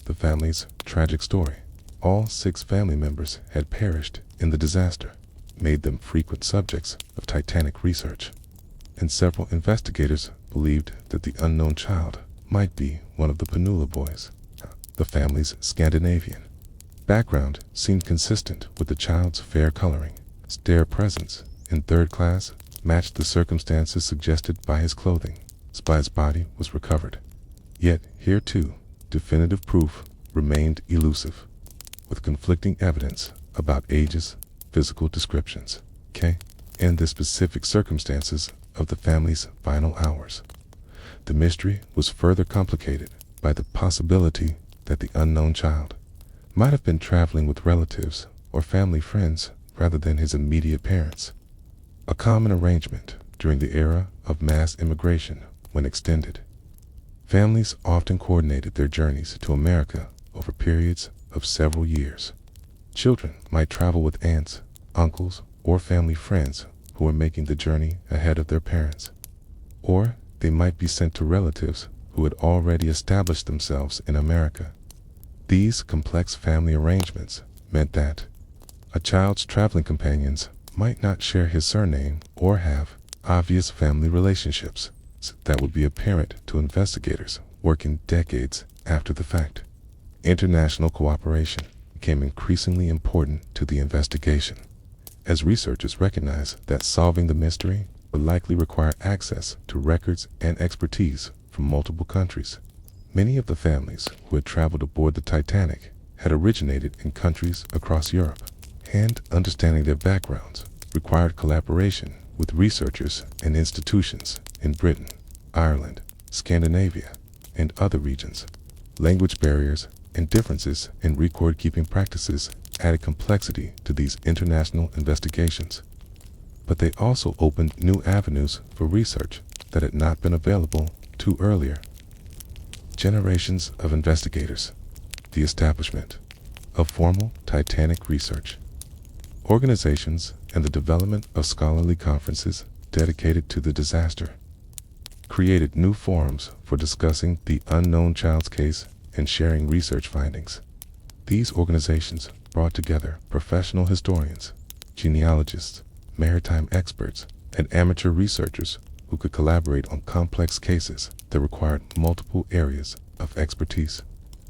The family's tragic story, all 6 family members had perished in the disaster, made them frequent subjects of Titanic research, and several investigators believed that the unknown child might be one of the Panula boys. The family's Scandinavian background seemed consistent with the child's fair coloring. Their presence in 3rd class matched the circumstances suggested by his clothing, as his body was recovered. Yet here too, definitive proof remained elusive, with conflicting evidence about ages, physical descriptions, and the specific circumstances of the family's final hours. The mystery was further complicated by the possibility that the unknown child might have been traveling with relatives or family friends rather than his immediate parents, a common arrangement during the era of mass immigration when extended. Families often coordinated their journeys to America over periods of several years. Children might travel with aunts, uncles, or family friends who were making the journey ahead of their parents, or they might be sent to relatives who had already established themselves in America. These complex family arrangements meant that a child's traveling companions might not share his surname or have obvious family relationships that would be apparent to investigators working decades after the fact. International cooperation became increasingly important to the investigation, as researchers recognized that solving the mystery would likely require access to records and expertise from multiple countries. Many of the families who had traveled aboard the Titanic had originated in countries across Europe, and understanding their backgrounds required collaboration with researchers and institutions in Britain, Ireland, Scandinavia, and other regions. Language barriers and differences in record-keeping practices added complexity to these international investigations, but they also opened new avenues for research that had not been available to earlier. Generations of investigators. The establishment of formal Titanic research organizations and the development of scholarly conferences dedicated to the disaster created new forums for discussing the unknown child's case and sharing research findings. These organizations brought together professional historians, genealogists, maritime experts, and amateur researchers who could collaborate on complex cases that required multiple areas of expertise.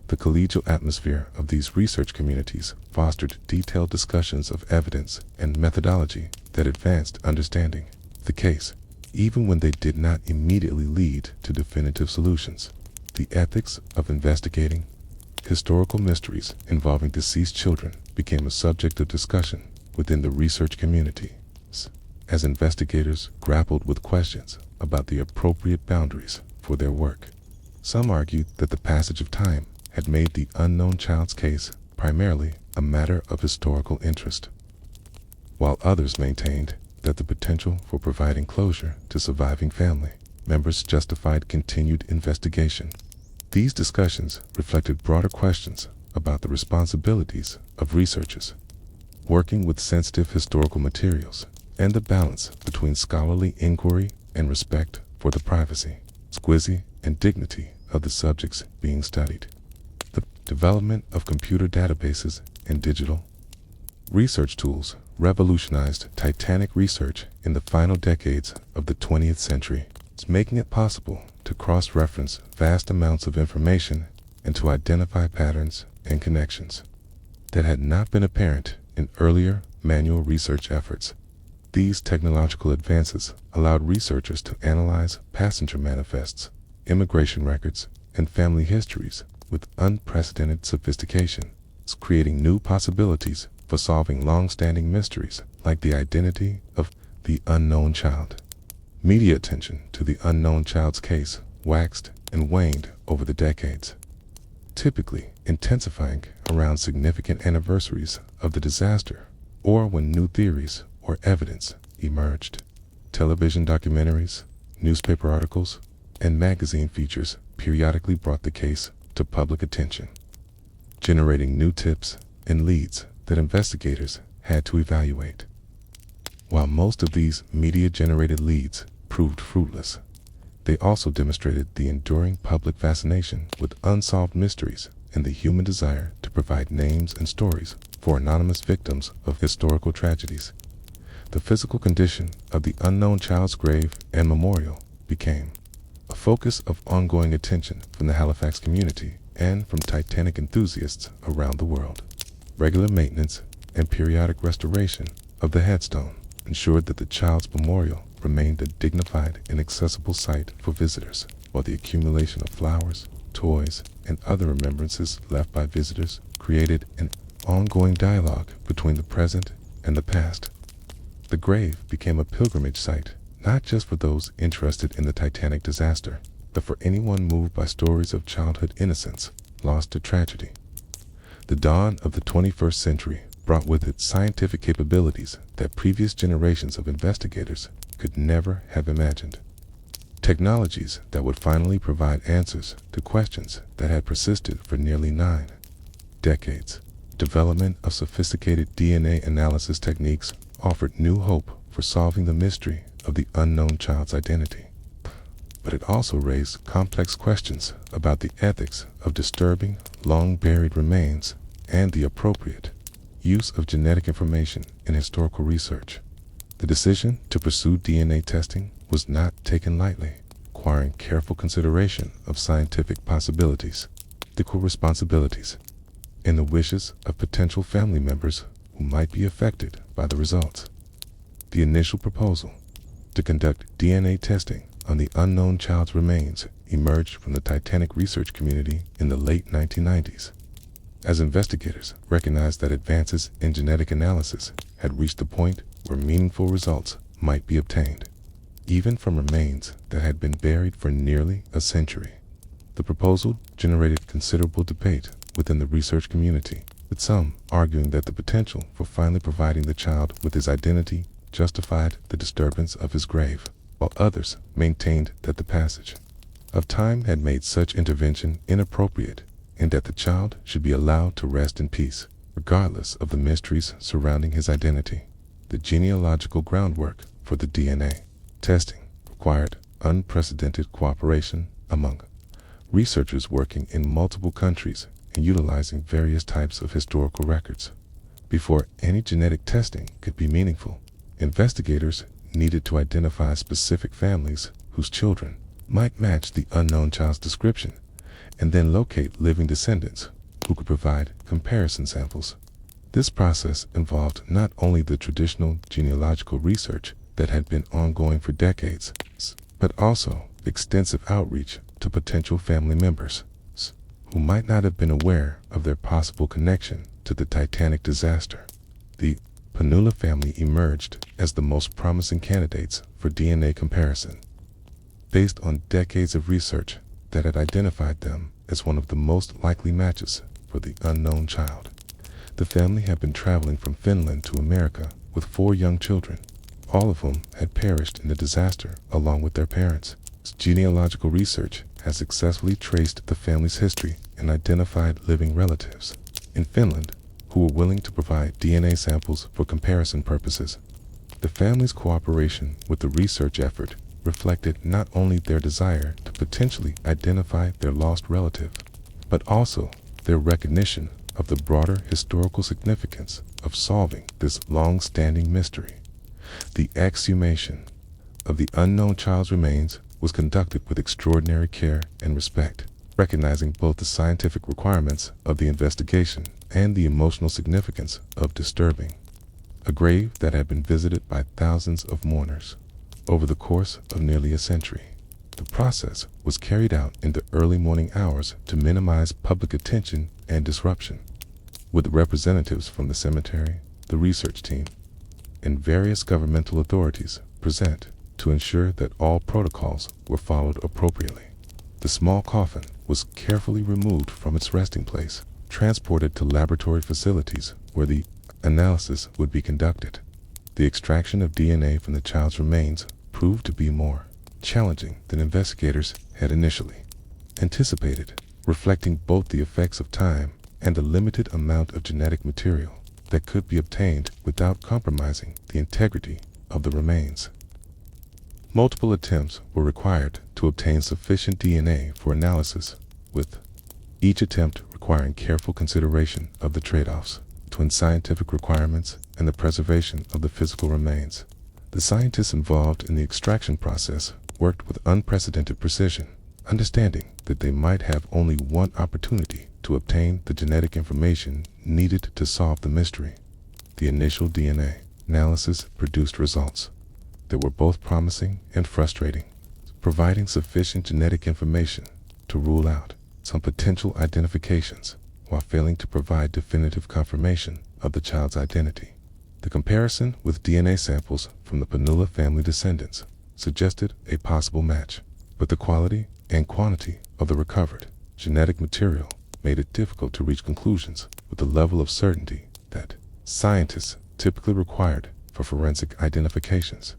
The collegial atmosphere of these research communities fostered detailed discussions of evidence and methodology that advanced understanding the case, even when they did not immediately lead to definitive solutions. The ethics of investigating historical mysteries involving deceased children became a subject of discussion within the research community, as investigators grappled with questions about the appropriate boundaries for their work. Some argued that the passage of time had made the unknown child's case primarily a matter of historical interest, while others maintained that the potential for providing closure to surviving family members justified continued investigation. These discussions reflected broader questions about the responsibilities of researchers working with sensitive historical materials and the balance between scholarly inquiry and respect for the privacy, exquisite, and dignity of the subjects being studied. The development of computer databases and digital research tools revolutionized Titanic research in the final decades of the 20th century, making it possible to cross-reference vast amounts of information and to identify patterns and connections that had not been apparent in earlier manual research efforts. These technological advances allowed researchers to analyze passenger manifests, immigration records, and family histories with unprecedented sophistication, creating new possibilities for solving long-standing mysteries like the identity of the unknown child. Media attention to the unknown child's case waxed and waned over the decades, typically intensifying around significant anniversaries of the disaster or when new theories or evidence emerged. Television documentaries, newspaper articles, and magazine features periodically brought the case to public attention, generating new tips and leads that investigators had to evaluate. While most of these media-generated leads proved fruitless, they also demonstrated the enduring public fascination with unsolved mysteries and the human desire to provide names and stories for anonymous victims of historical tragedies. The physical condition of the unknown child's grave and memorial became a focus of ongoing attention from the Halifax community and from Titanic enthusiasts around the world. Regular maintenance and periodic restoration of the headstone ensured that the child's memorial remained a dignified and accessible site for visitors, while the accumulation of flowers, toys, and other remembrances left by visitors created an ongoing dialogue between the present and the past. The grave became a pilgrimage site, not just for those interested in the Titanic disaster, but for anyone moved by stories of childhood innocence lost to tragedy. The dawn of the 21st century brought with it scientific capabilities that previous generations of investigators could never have imagined. Technologies that would finally provide answers to questions that had persisted for nearly 9 decades. Development of sophisticated DNA analysis techniques offered new hope for solving the mystery of the unknown child's identity. but it also raised complex questions about the ethics of disturbing long-buried remains and the appropriate use of genetic information in historical research. The decision to pursue DNA testing was not taken lightly, requiring careful consideration of scientific possibilities, ethical responsibilities, and the wishes of potential family members who might be affected by the results. The initial proposal to conduct DNA testing on the unknown child's remains emerged from the Titanic research community in the late 1990s, as investigators recognized that advances in genetic analysis had reached the point where meaningful results might be obtained, even from remains that had been buried for nearly a century. The proposal generated considerable debate within the research community, with some arguing that the potential for finally providing the child with his identity justified the disturbance of his grave, while others maintained that the passage of time had made such intervention inappropriate and that the child should be allowed to rest in peace, regardless of the mysteries surrounding his identity. The genealogical groundwork for the DNA testing required unprecedented cooperation among researchers working in multiple countries and utilizing various types of historical records. Before any genetic testing could be meaningful, investigators needed to identify specific families whose children might match the unknown child's description, and then locate living descendants who could provide comparison samples. This process involved not only the traditional genealogical research that had been ongoing for decades, but also extensive outreach to potential family members who might not have been aware of their possible connection to the Titanic disaster. The Panula family emerged as the most promising candidates for DNA comparison, based on decades of research that had identified them as one of the most likely matches for the unknown child. The family had been traveling from Finland to America with 4 young children, all of whom had perished in the disaster along with their parents. Genealogical research has successfully traced the family's history and identified living relatives in Finland who were willing to provide DNA samples for comparison purposes. The family's cooperation with the research effort reflected not only their desire to potentially identify their lost relative, but also their recognition of the broader historical significance of solving this long-standing mystery. The exhumation of the unknown child's remains was conducted with extraordinary care and respect, recognizing both the scientific requirements of the investigation and the emotional significance of disturbing a grave that had been visited by thousands of mourners over the course of nearly a century. The process was carried out in the early morning hours to minimize public attention and disruption, with representatives from the cemetery, the research team, and various governmental authorities present to ensure that all protocols were followed appropriately. The small coffin was carefully removed from its resting place, transported to laboratory facilities where the analysis would be conducted. The extraction of DNA from the child's remains proved to be more challenging than investigators had initially anticipated, reflecting both the effects of time and the limited amount of genetic material that could be obtained without compromising the integrity of the remains. Multiple attempts were required to obtain sufficient DNA for analysis, with each attempt requiring careful consideration of the trade-offs between scientific requirements and the preservation of the physical remains. The scientists involved in the extraction process worked with unprecedented precision, understanding that they might have only one opportunity to obtain the genetic information needed to solve the mystery. The initial DNA analysis produced results that were both promising and frustrating, providing sufficient genetic information to rule out some potential identifications while failing to provide definitive confirmation of the child's identity. The comparison with DNA samples from the Panula family descendants suggested a possible match, but the quality and quantity of the recovered genetic material made it difficult to reach conclusions with the level of certainty that scientists typically required for forensic identifications.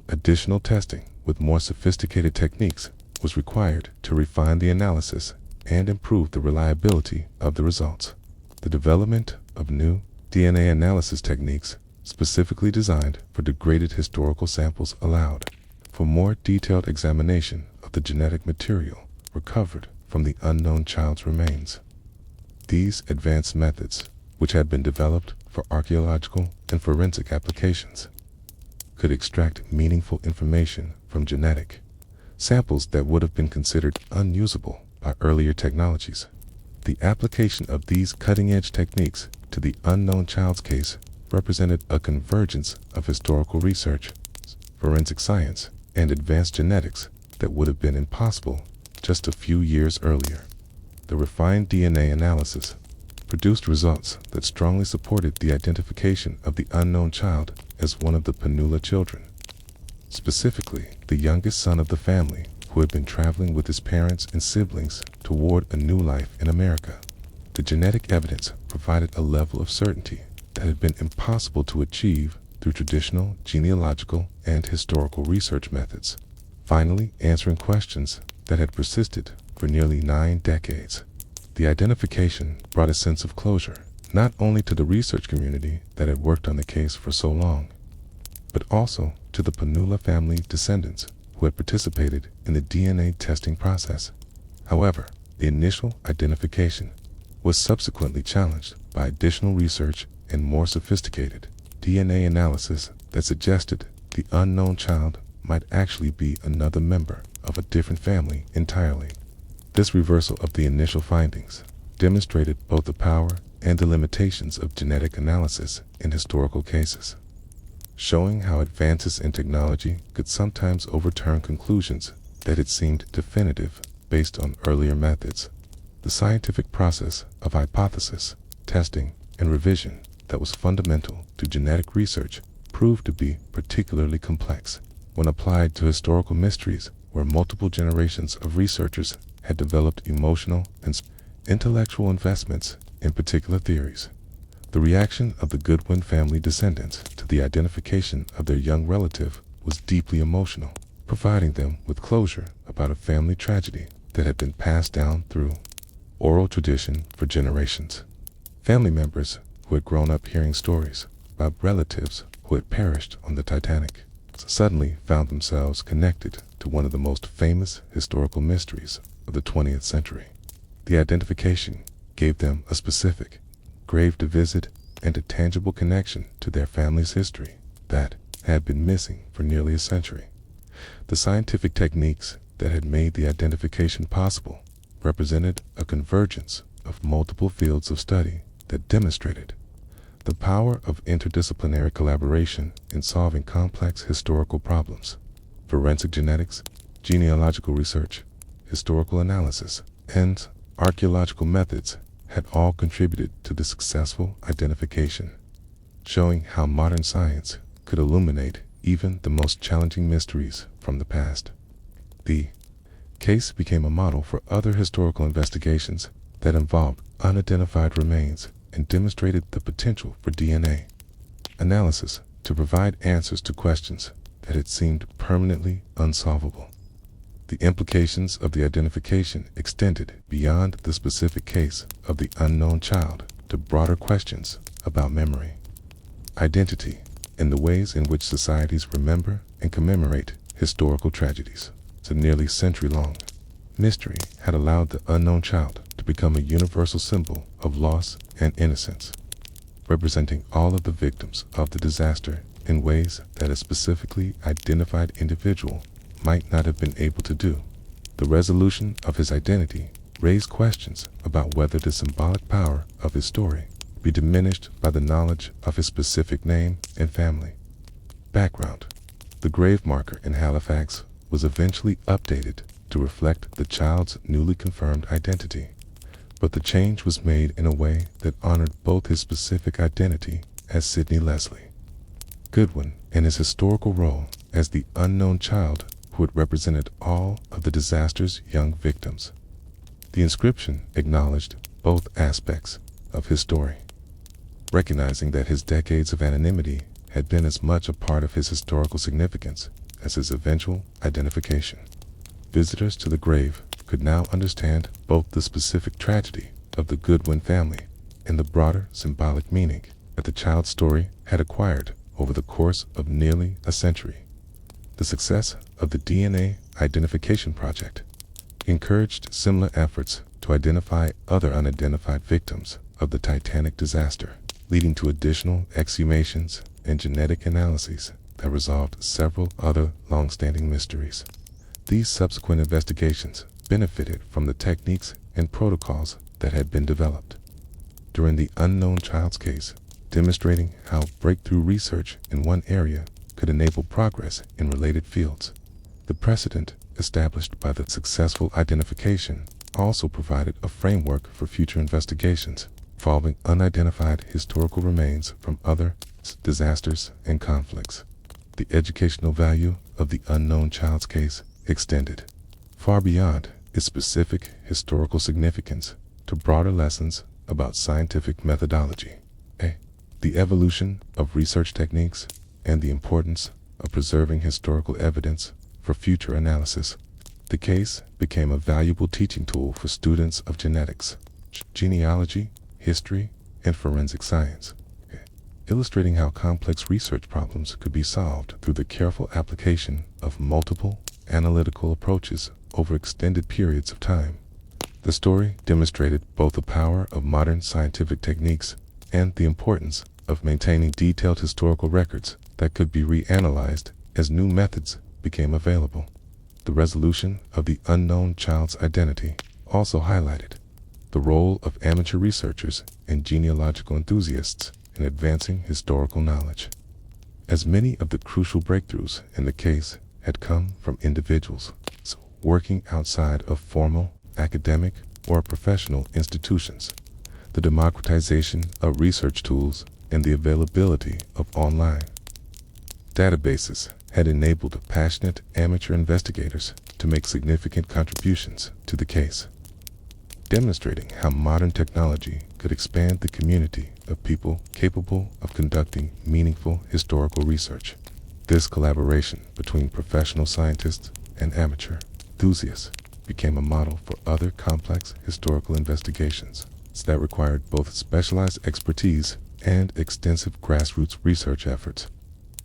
Additional testing with more sophisticated techniques was required to refine the analysis and improve the reliability of the results. The development of new DNA analysis techniques specifically designed for degraded historical samples allowed for more detailed examination of the genetic material recovered from the unknown child's remains. These advanced methods, which had been developed for archaeological and forensic applications, could extract meaningful information from genetic samples that would have been considered unusable by earlier technologies. The application of these cutting-edge techniques to the unknown child's case represented a convergence of historical research, forensic science, and advanced genetics that would have been impossible just a few years earlier. The refined DNA analysis produced results that strongly supported the identification of the unknown child as one of the Panula children, specifically the youngest son of the family who had been traveling with his parents and siblings toward a new life in America. The genetic evidence provided a level of certainty that had been impossible to achieve through traditional genealogical and historical research methods, finally answering questions that had persisted for nearly 9 decades. The identification brought a sense of closure, not only to the research community that had worked on the case for so long, but also to the Panula family descendants who had participated in the DNA testing process. However, the initial identification was subsequently challenged by additional research and more sophisticated DNA analysis that suggested the unknown child might actually be another member of a different family entirely. This reversal of the initial findings demonstrated both the power and the limitations of genetic analysis in historical cases, showing how advances in technology could sometimes overturn conclusions that had seemed definitive based on earlier methods. The scientific process of hypothesis, testing, and revision that was fundamental to genetic research proved to be particularly complex when applied to historical mysteries where multiple generations of researchers had developed emotional and intellectual investments in particular theories. The reaction of the Goodwin family descendants to the identification of their young relative was deeply emotional, providing them with closure about a family tragedy that had been passed down through oral tradition for generations. Family members who had grown up hearing stories about relatives who had perished on the Titanic suddenly found themselves connected to one of the most famous historical mysteries of the 20th century. The identification gave them a specific grave to visit and a tangible connection to their family's history that had been missing for nearly a century. The scientific techniques that had made the identification possible represented a convergence of multiple fields of study that demonstrated the power of interdisciplinary collaboration in solving complex historical problems. Forensic genetics, genealogical research, historical analysis, and archaeological methods had all contributed to the successful identification, showing how modern science could illuminate even the most challenging mysteries from the past. The case became a model for other historical investigations that involved unidentified remains and demonstrated the potential for DNA analysis to provide answers to questions that had seemed permanently unsolvable. The implications of the identification extended beyond the specific case of the unknown child to broader questions about memory, identity, and the ways in which societies remember and commemorate historical tragedies. The nearly century-long mystery had allowed the unknown child to become a universal symbol of loss and innocence, representing all of the victims of the disaster in ways that a specifically identified individual might not have been able to do. The resolution of his identity raised questions about whether the symbolic power of his story be diminished by the knowledge of his specific name and family background. The grave marker in Halifax was eventually updated to reflect the child's newly confirmed identity, but the change was made in a way that honored both his specific identity as Sidney Leslie Goodwin and his historical role as the unknown child who had represented all of the disaster's young victims. The inscription acknowledged both aspects of his story, recognizing that his decades of anonymity had been as much a part of his historical significance as his eventual identification. Visitors to the grave could now understand both the specific tragedy of the Goodwin family and the broader symbolic meaning that the child's story had acquired over the course of nearly a century. The success of the DNA identification project encouraged similar efforts to identify other unidentified victims of the Titanic disaster, leading to additional exhumations and genetic analyses that resolved several other long-standing mysteries. These subsequent investigations benefited from the techniques and protocols that had been developed during the unknown child's case, demonstrating how breakthrough research in one area could enable progress in related fields. The precedent established by the successful identification also provided a framework for future investigations involving unidentified historical remains from other disasters and conflicts. The educational value of the unknown child's case extended far beyond its specific historical significance to broader lessons about scientific methodology, the evolution of research techniques, and the importance of preserving historical evidence for future analysis. The case became a valuable teaching tool for students of genetics, genealogy, history, and forensic science, illustrating how complex research problems could be solved through the careful application of multiple analytical approaches over extended periods of time. The story demonstrated both the power of modern scientific techniques and the importance of maintaining detailed historical records that could be reanalyzed as new methods became available. The resolution of the unknown child's identity also highlighted the role of amateur researchers and genealogical enthusiasts in advancing historical knowledge, as many of the crucial breakthroughs in the case had come from individuals working outside of formal academic or professional institutions. The democratization of research tools and the availability of online databases had enabled passionate amateur investigators to make significant contributions to the case, demonstrating how modern technology could expand the community of people capable of conducting meaningful historical research. This collaboration between professional scientists and amateur enthusiasts became a model for other complex historical investigations that required both specialized expertise and extensive grassroots research efforts.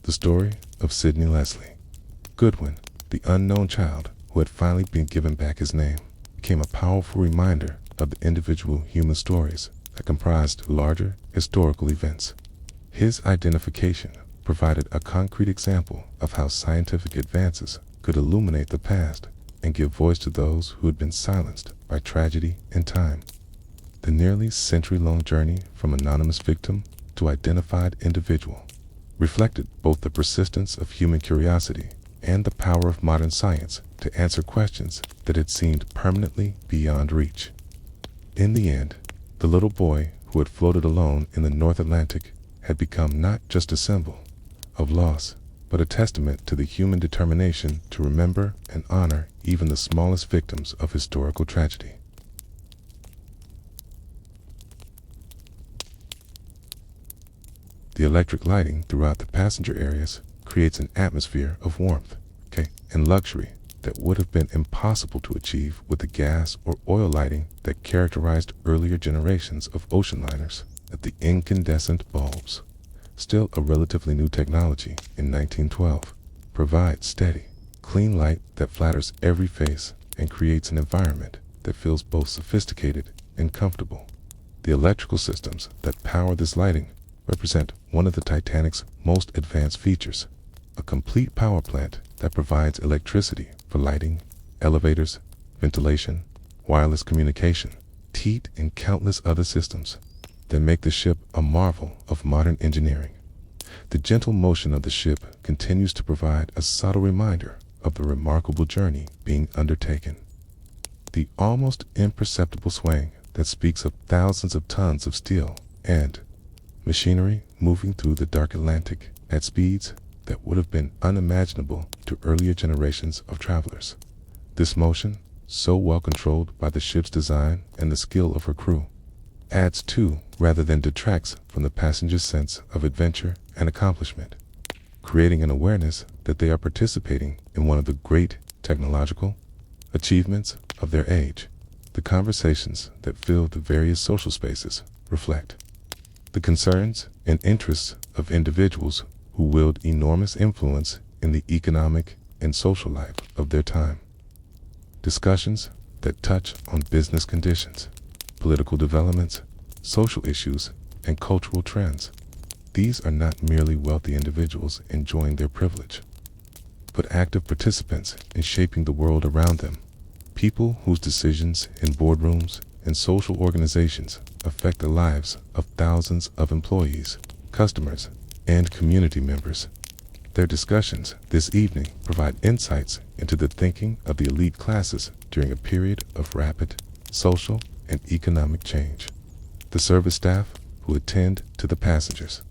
The story of Sidney Leslie Goodwin, the unknown child who had finally been given back his name, became a powerful reminder of the individual human stories that comprised larger historical events. His identification provided a concrete example of how scientific advances could illuminate the past and give voice to those who had been silenced by tragedy and time. The nearly century-long journey from anonymous victim to identified individual reflected both the persistence of human curiosity and the power of modern science to answer questions that had seemed permanently beyond reach. In the end, the little boy who had floated alone in the North Atlantic had become not just a symbol of loss, but a testament to the human determination to remember and honor even the smallest victims of historical tragedy. The electric lighting throughout the passenger areas creates an atmosphere of warmth, and luxury that would have been impossible to achieve with the gas or oil lighting that characterized earlier generations of ocean liners. The incandescent bulbs, still a relatively new technology in 1912, provide steady, clean light that flatters every face and creates an environment that feels both sophisticated and comfortable. The electrical systems that power this lighting represent one of the Titanic's most advanced features, a complete power plant that provides electricity for lighting, elevators, ventilation, wireless communication, heat, and countless other systems that make the ship a marvel of modern engineering. The gentle motion of the ship continues to provide a subtle reminder of the remarkable journey being undertaken. The almost imperceptible swaying that speaks of thousands of tons of steel and machinery moving through the dark Atlantic at speeds that would have been unimaginable to earlier generations of travelers. This motion, so well controlled by the ship's design and the skill of her crew, adds to rather than detracts from the passenger's sense of adventure and accomplishment, creating an awareness that they are participating in one of the great technological achievements of their age. The conversations that fill the various social spaces reflect the concerns and interests of individuals who wield enormous influence in the economic and social life of their time. Discussions that touch on business conditions, political developments, social issues, and cultural trends. These are not merely wealthy individuals enjoying their privilege, but active participants in shaping the world around them. People whose decisions in boardrooms and social organizations affect the lives of thousands of employees, customers, and community members. Their discussions this evening provide insights into the thinking of the elite classes during a period of rapid social and economic change. The service staff who attend to the passengers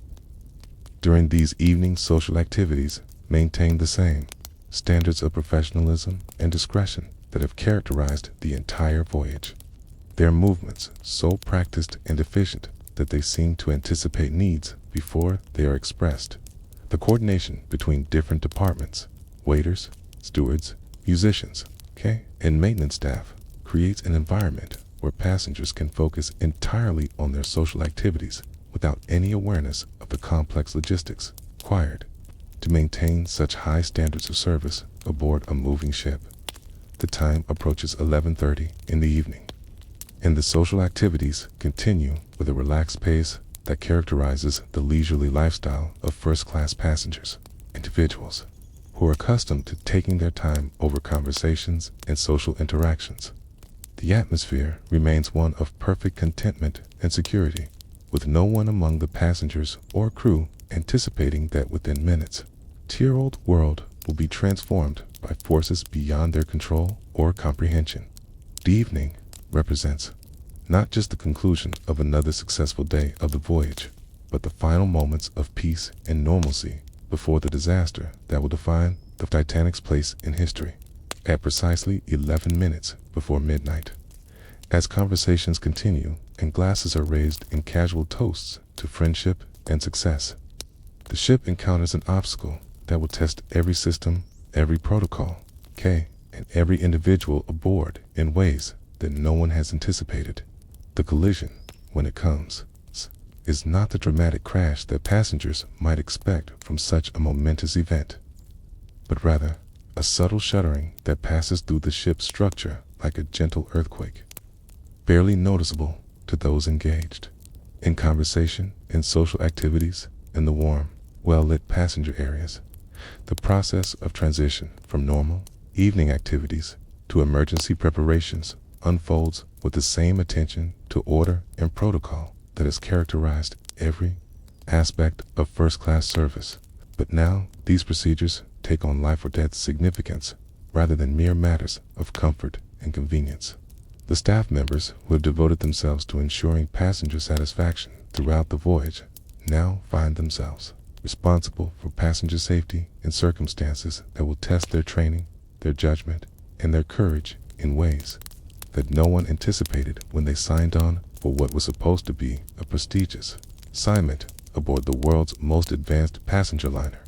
during these evening social activities maintain the same standards of professionalism and discretion that have characterized the entire voyage. Their movements so practiced and efficient that they seem to anticipate needs before they are expressed. The coordination between different departments, waiters, stewards, musicians, and maintenance staff creates an environment where passengers can focus entirely on their social activities without any awareness of the complex logistics required to maintain such high standards of service aboard a moving ship. The time approaches 11:30 in the evening, and the social activities continue with a relaxed pace that characterizes the leisurely lifestyle of first-class passengers, individuals who are accustomed to taking their time over conversations and social interactions. The atmosphere remains one of perfect contentment and security, with no one among the passengers or crew anticipating that within minutes, the old world will be transformed by forces beyond their control or comprehension. The evening represents not just the conclusion of another successful day of the voyage, but the final moments of peace and normalcy before the disaster that will define the Titanic's place in history. At precisely 11 minutes before midnight, as conversations continue and glasses are raised in casual toasts to friendship and success, the ship encounters an obstacle that will test every system, every protocol, and every individual aboard in ways that no one has anticipated. The collision, when it comes, is not the dramatic crash that passengers might expect from such a momentous event, but rather a subtle shuddering that passes through the ship's structure like a gentle earthquake, barely noticeable to those engaged in conversation and social activities in the warm, well-lit passenger areas. The process of transition from normal evening activities to emergency preparations unfolds with the same attention to order and protocol that has characterized every aspect of first-class service. But now these procedures take on life or death significance rather than mere matters of comfort and convenience. The staff members who have devoted themselves to ensuring passenger satisfaction throughout the voyage now find themselves responsible for passenger safety in circumstances that will test their training, their judgment, and their courage in ways that no one anticipated when they signed on for what was supposed to be a prestigious assignment aboard the world's most advanced passenger liner.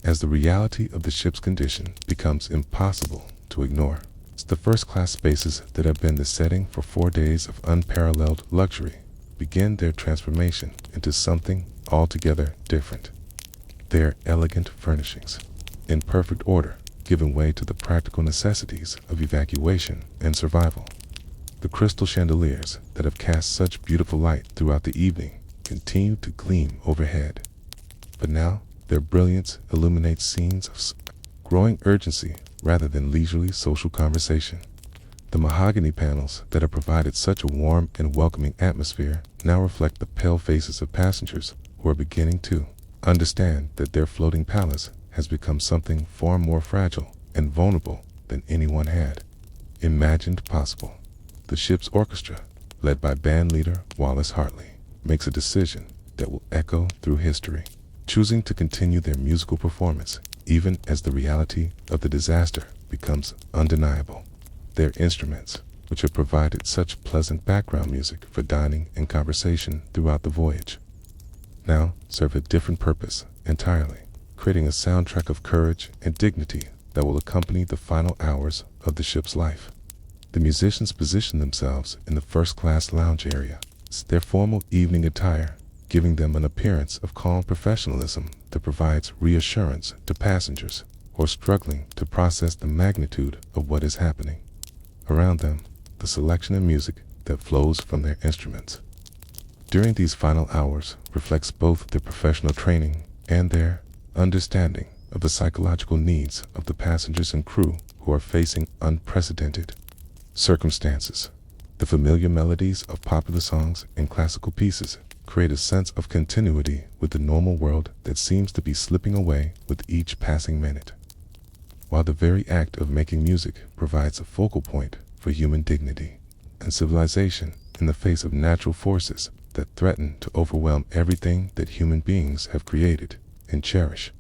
As the reality of the ship's condition becomes impossible to ignore, the first-class spaces that have been the setting for 4 days of unparalleled luxury begin their transformation into something altogether different. Their elegant furnishings, in perfect order, giving way to the practical necessities of evacuation and survival. The crystal chandeliers that have cast such beautiful light throughout the evening continue to gleam overhead, but now their brilliance illuminates scenes of growing urgency rather than leisurely social conversation. The mahogany panels that have provided such a warm and welcoming atmosphere now reflect the pale faces of passengers who are beginning to understand that their floating palace has become something far more fragile and vulnerable than anyone had imagined possible. The ship's orchestra, led by band leader Wallace Hartley, makes a decision that will echo through history, choosing to continue their musical performance even as the reality of the disaster becomes undeniable. Their instruments, which have provided such pleasant background music for dining and conversation throughout the voyage, now serve a different purpose entirely, creating a soundtrack of courage and dignity that will accompany the final hours of the ship's life. The musicians position themselves in the first-class lounge area, their formal evening attire giving them an appearance of calm professionalism that provides reassurance to passengers or struggling to process the magnitude of what is happening. Around them, the selection of music that flows from their instruments during these final hours reflects both their professional training and their understanding of the psychological needs of the passengers and crew who are facing unprecedented circumstances. The familiar melodies of popular songs and classical pieces create a sense of continuity with the normal world that seems to be slipping away with each passing minute. While the very act of making music provides a focal point for human dignity and civilization in the face of natural forces that threaten to overwhelm everything that human beings have created and cherish,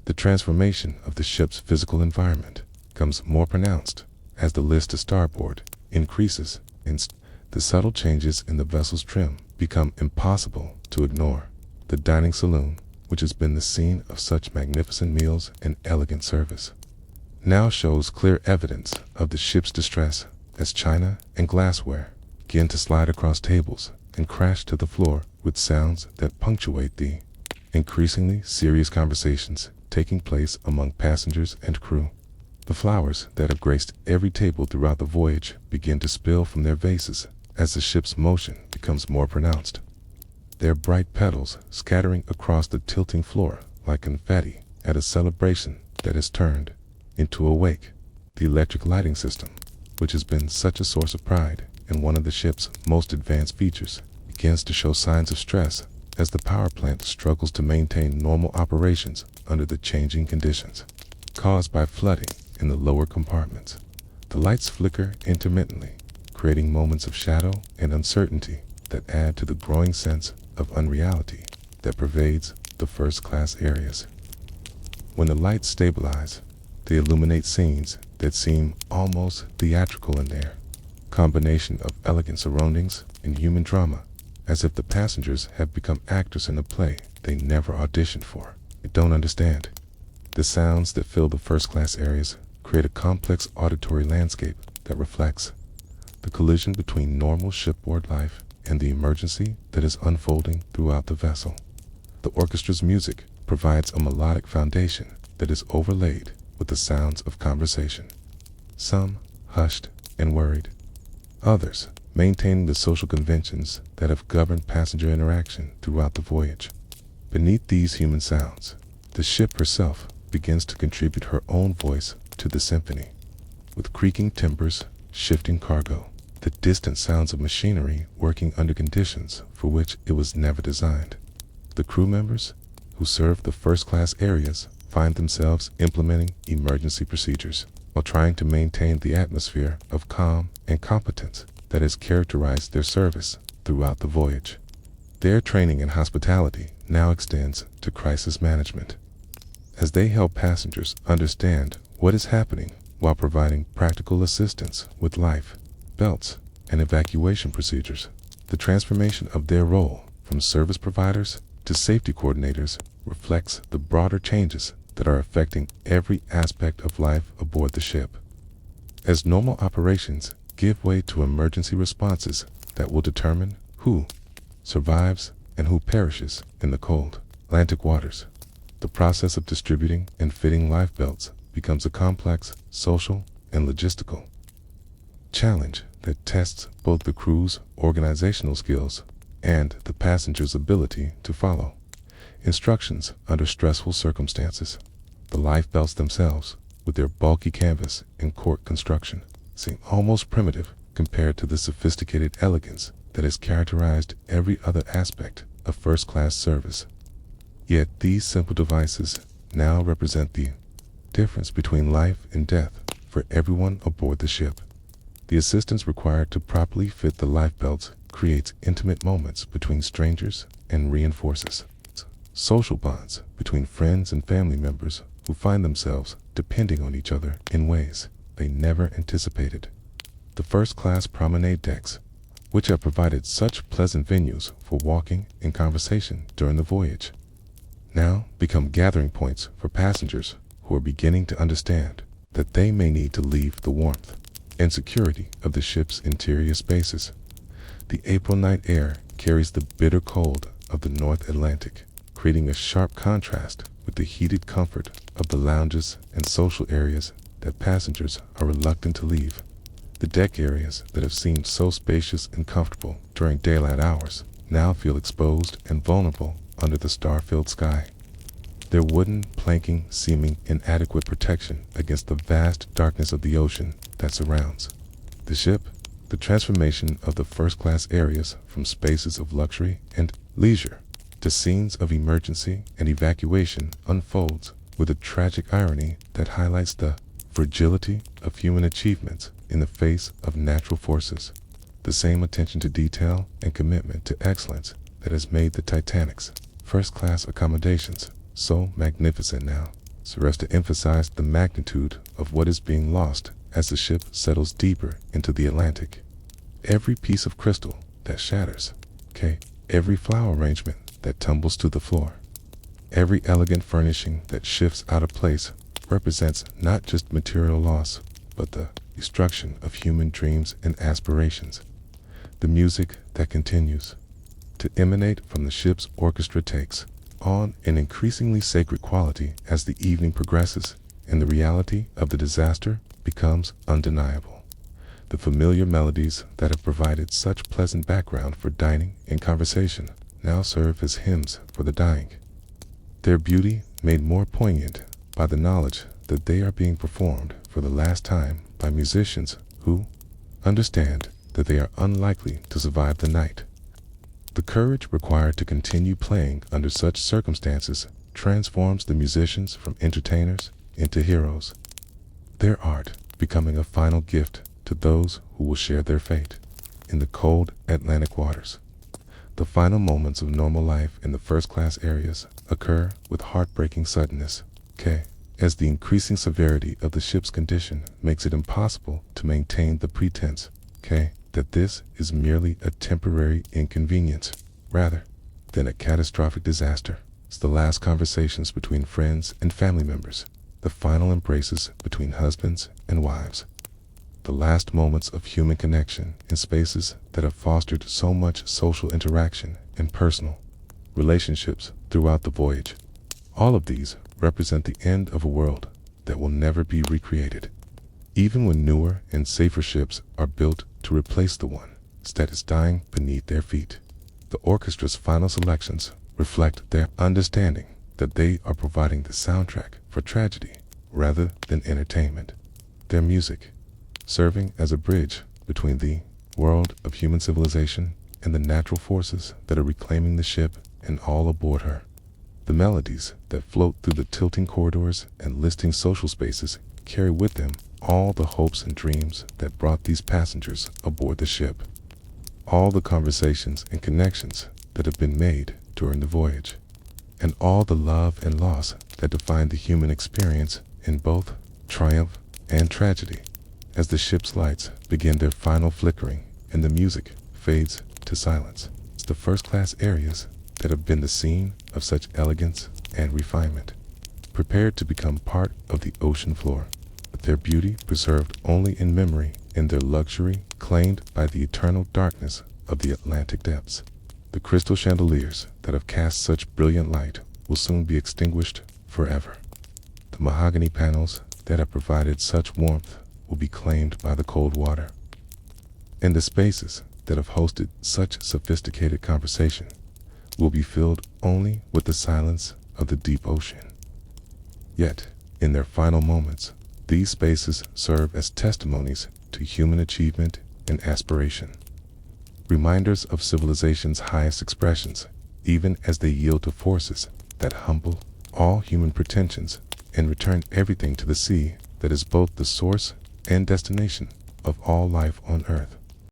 the transformation of the ship's physical environment becomes more pronounced as the list to starboard increases, and the subtle changes in the vessel's trim become impossible to ignore. The dining saloon, which has been the scene of such magnificent meals and elegant service, now shows clear evidence of the ship's distress as china and glassware begin to slide across tables and crash to the floor with sounds that punctuate the increasingly serious conversations taking place among passengers and crew. The flowers that have graced every table throughout the voyage begin to spill from their vases as the ship's motion becomes more pronounced, their bright petals scattering across the tilting floor like confetti at a celebration that has turned into a wake. The electric lighting system, which has been such a source of pride and one of the ship's most advanced features, begins to show signs of stress as the power plant struggles to maintain normal operations under the changing conditions caused by flooding in the lower compartments. The lights flicker intermittently, creating moments of shadow and uncertainty that add to the growing sense of unreality that pervades the first-class areas. When the lights stabilize, they illuminate scenes that seem almost theatrical in their combination of elegant surroundings and human drama, as if the passengers have become actors in a play they never auditioned for. They don't understand. The sounds that fill the first-class areas create a complex auditory landscape that reflects the collision between normal shipboard life and the emergency that is unfolding throughout the vessel. The orchestra's music provides a melodic foundation that is overlaid with the sounds of conversation, some hushed and worried, others maintaining the social conventions that have governed passenger interaction throughout the voyage. Beneath these human sounds, the ship herself begins to contribute her own voice to the symphony, with creaking timbers, shifting cargo, the distant sounds of machinery working under conditions for which it was never designed. The crew members who serve the first-class areas find themselves implementing emergency procedures while trying to maintain the atmosphere of calm and competence that has characterized their service throughout the voyage. Their training in hospitality now extends to crisis management, as they help passengers understand what is happening while providing practical assistance with life belts and evacuation procedures. The transformation of their role from service providers to safety coordinators reflects the broader changes that are affecting every aspect of life aboard the ship. As normal operations give way to emergency responses that will determine who survives and who perishes in the cold Atlantic waters, the process of distributing and fitting life belts becomes a complex social and logistical challenge that tests both the crew's organizational skills and the passenger's ability to follow instructions under stressful circumstances. The life belts themselves, with their bulky canvas and cork construction, seem almost primitive compared to the sophisticated elegance that has characterized every other aspect of first-class service. Yet these simple devices now represent the difference between life and death for everyone aboard the ship. The assistance required to properly fit the life belts creates intimate moments between strangers and reinforces social bonds between friends and family members who find themselves depending on each other in ways they never anticipated. The first-class promenade decks, which have provided such pleasant venues for walking and conversation during the voyage, now become gathering points for passengers who are beginning to understand that they may need to leave the warmth and security of the ship's interior spaces. The April night air carries the bitter cold of the North Atlantic, creating a sharp contrast with the heated comfort of the lounges and social areas that passengers are reluctant to leave. The deck areas that have seemed so spacious and comfortable during daylight hours now feel exposed and vulnerable under the star-filled sky, their wooden planking seeming inadequate protection against the vast darkness of the ocean that surrounds the ship. The transformation of the first-class areas from spaces of luxury and leisure to scenes of emergency and evacuation unfolds with a tragic irony that highlights the fragility of human achievements in the face of natural forces. The same attention to detail and commitment to excellence that has made the Titanic's first-class accommodations so magnificent now serves to emphasize the magnitude of what is being lost as the ship settles deeper into the Atlantic. Every piece of crystal that shatters, every flower arrangement that tumbles to the floor, every elegant furnishing that shifts out of place represents not just material loss, but the destruction of human dreams and aspirations. The music that continues to emanate from the ship's orchestra takes on an increasingly sacred quality as the evening progresses and the reality of the disaster becomes undeniable. The familiar melodies that have provided such pleasant background for dining and conversation now serve as hymns for the dying, their beauty made more poignant by the knowledge that they are being performed for the last time by musicians who understand that they are unlikely to survive the night. The courage required to continue playing under such circumstances transforms the musicians from entertainers into heroes, their art becoming a final gift to those who will share their fate in the cold Atlantic waters. The final moments of normal life in the first-class areas occur with heartbreaking suddenness, as the increasing severity of the ship's condition makes it impossible to maintain the pretense, that this is merely a temporary inconvenience, rather than a catastrophic disaster. It's the last conversations between friends and family members, the final embraces between husbands and wives, the last moments of human connection in spaces that have fostered so much social interaction and personal relationships throughout the voyage. All of these represent the end of a world that will never be recreated, even when newer and safer ships are built to replace the one that is dying beneath their feet. The orchestra's final selections reflect their understanding that they are providing the soundtrack for tragedy rather than entertainment. Their music serving as a bridge between the world of human civilization and the natural forces that are reclaiming the ship and all aboard her. The melodies that float through the tilting corridors and listing social spaces carry with them all the hopes and dreams that brought these passengers aboard the ship, all the conversations and connections that have been made during the voyage, and all the love and loss that define the human experience in both triumph and tragedy. As the ship's lights begin their final flickering and the music fades to silence, it's the first-class areas that have been the scene of such elegance and refinement, prepared to become part of the ocean floor, with their beauty preserved only in memory and their luxury claimed by the eternal darkness of the Atlantic depths. The crystal chandeliers that have cast such brilliant light will soon be extinguished forever. The mahogany panels that have provided such warmth will be claimed by the cold water, and the spaces that have hosted such sophisticated conversation will be filled only with the silence of the deep ocean. Yet, in their final moments, these spaces serve as testimonies to human achievement and aspiration, reminders of civilization's highest expressions, even as they yield to forces that humble all human pretensions and return everything to the sea that is both the source and destination of all life on Earth.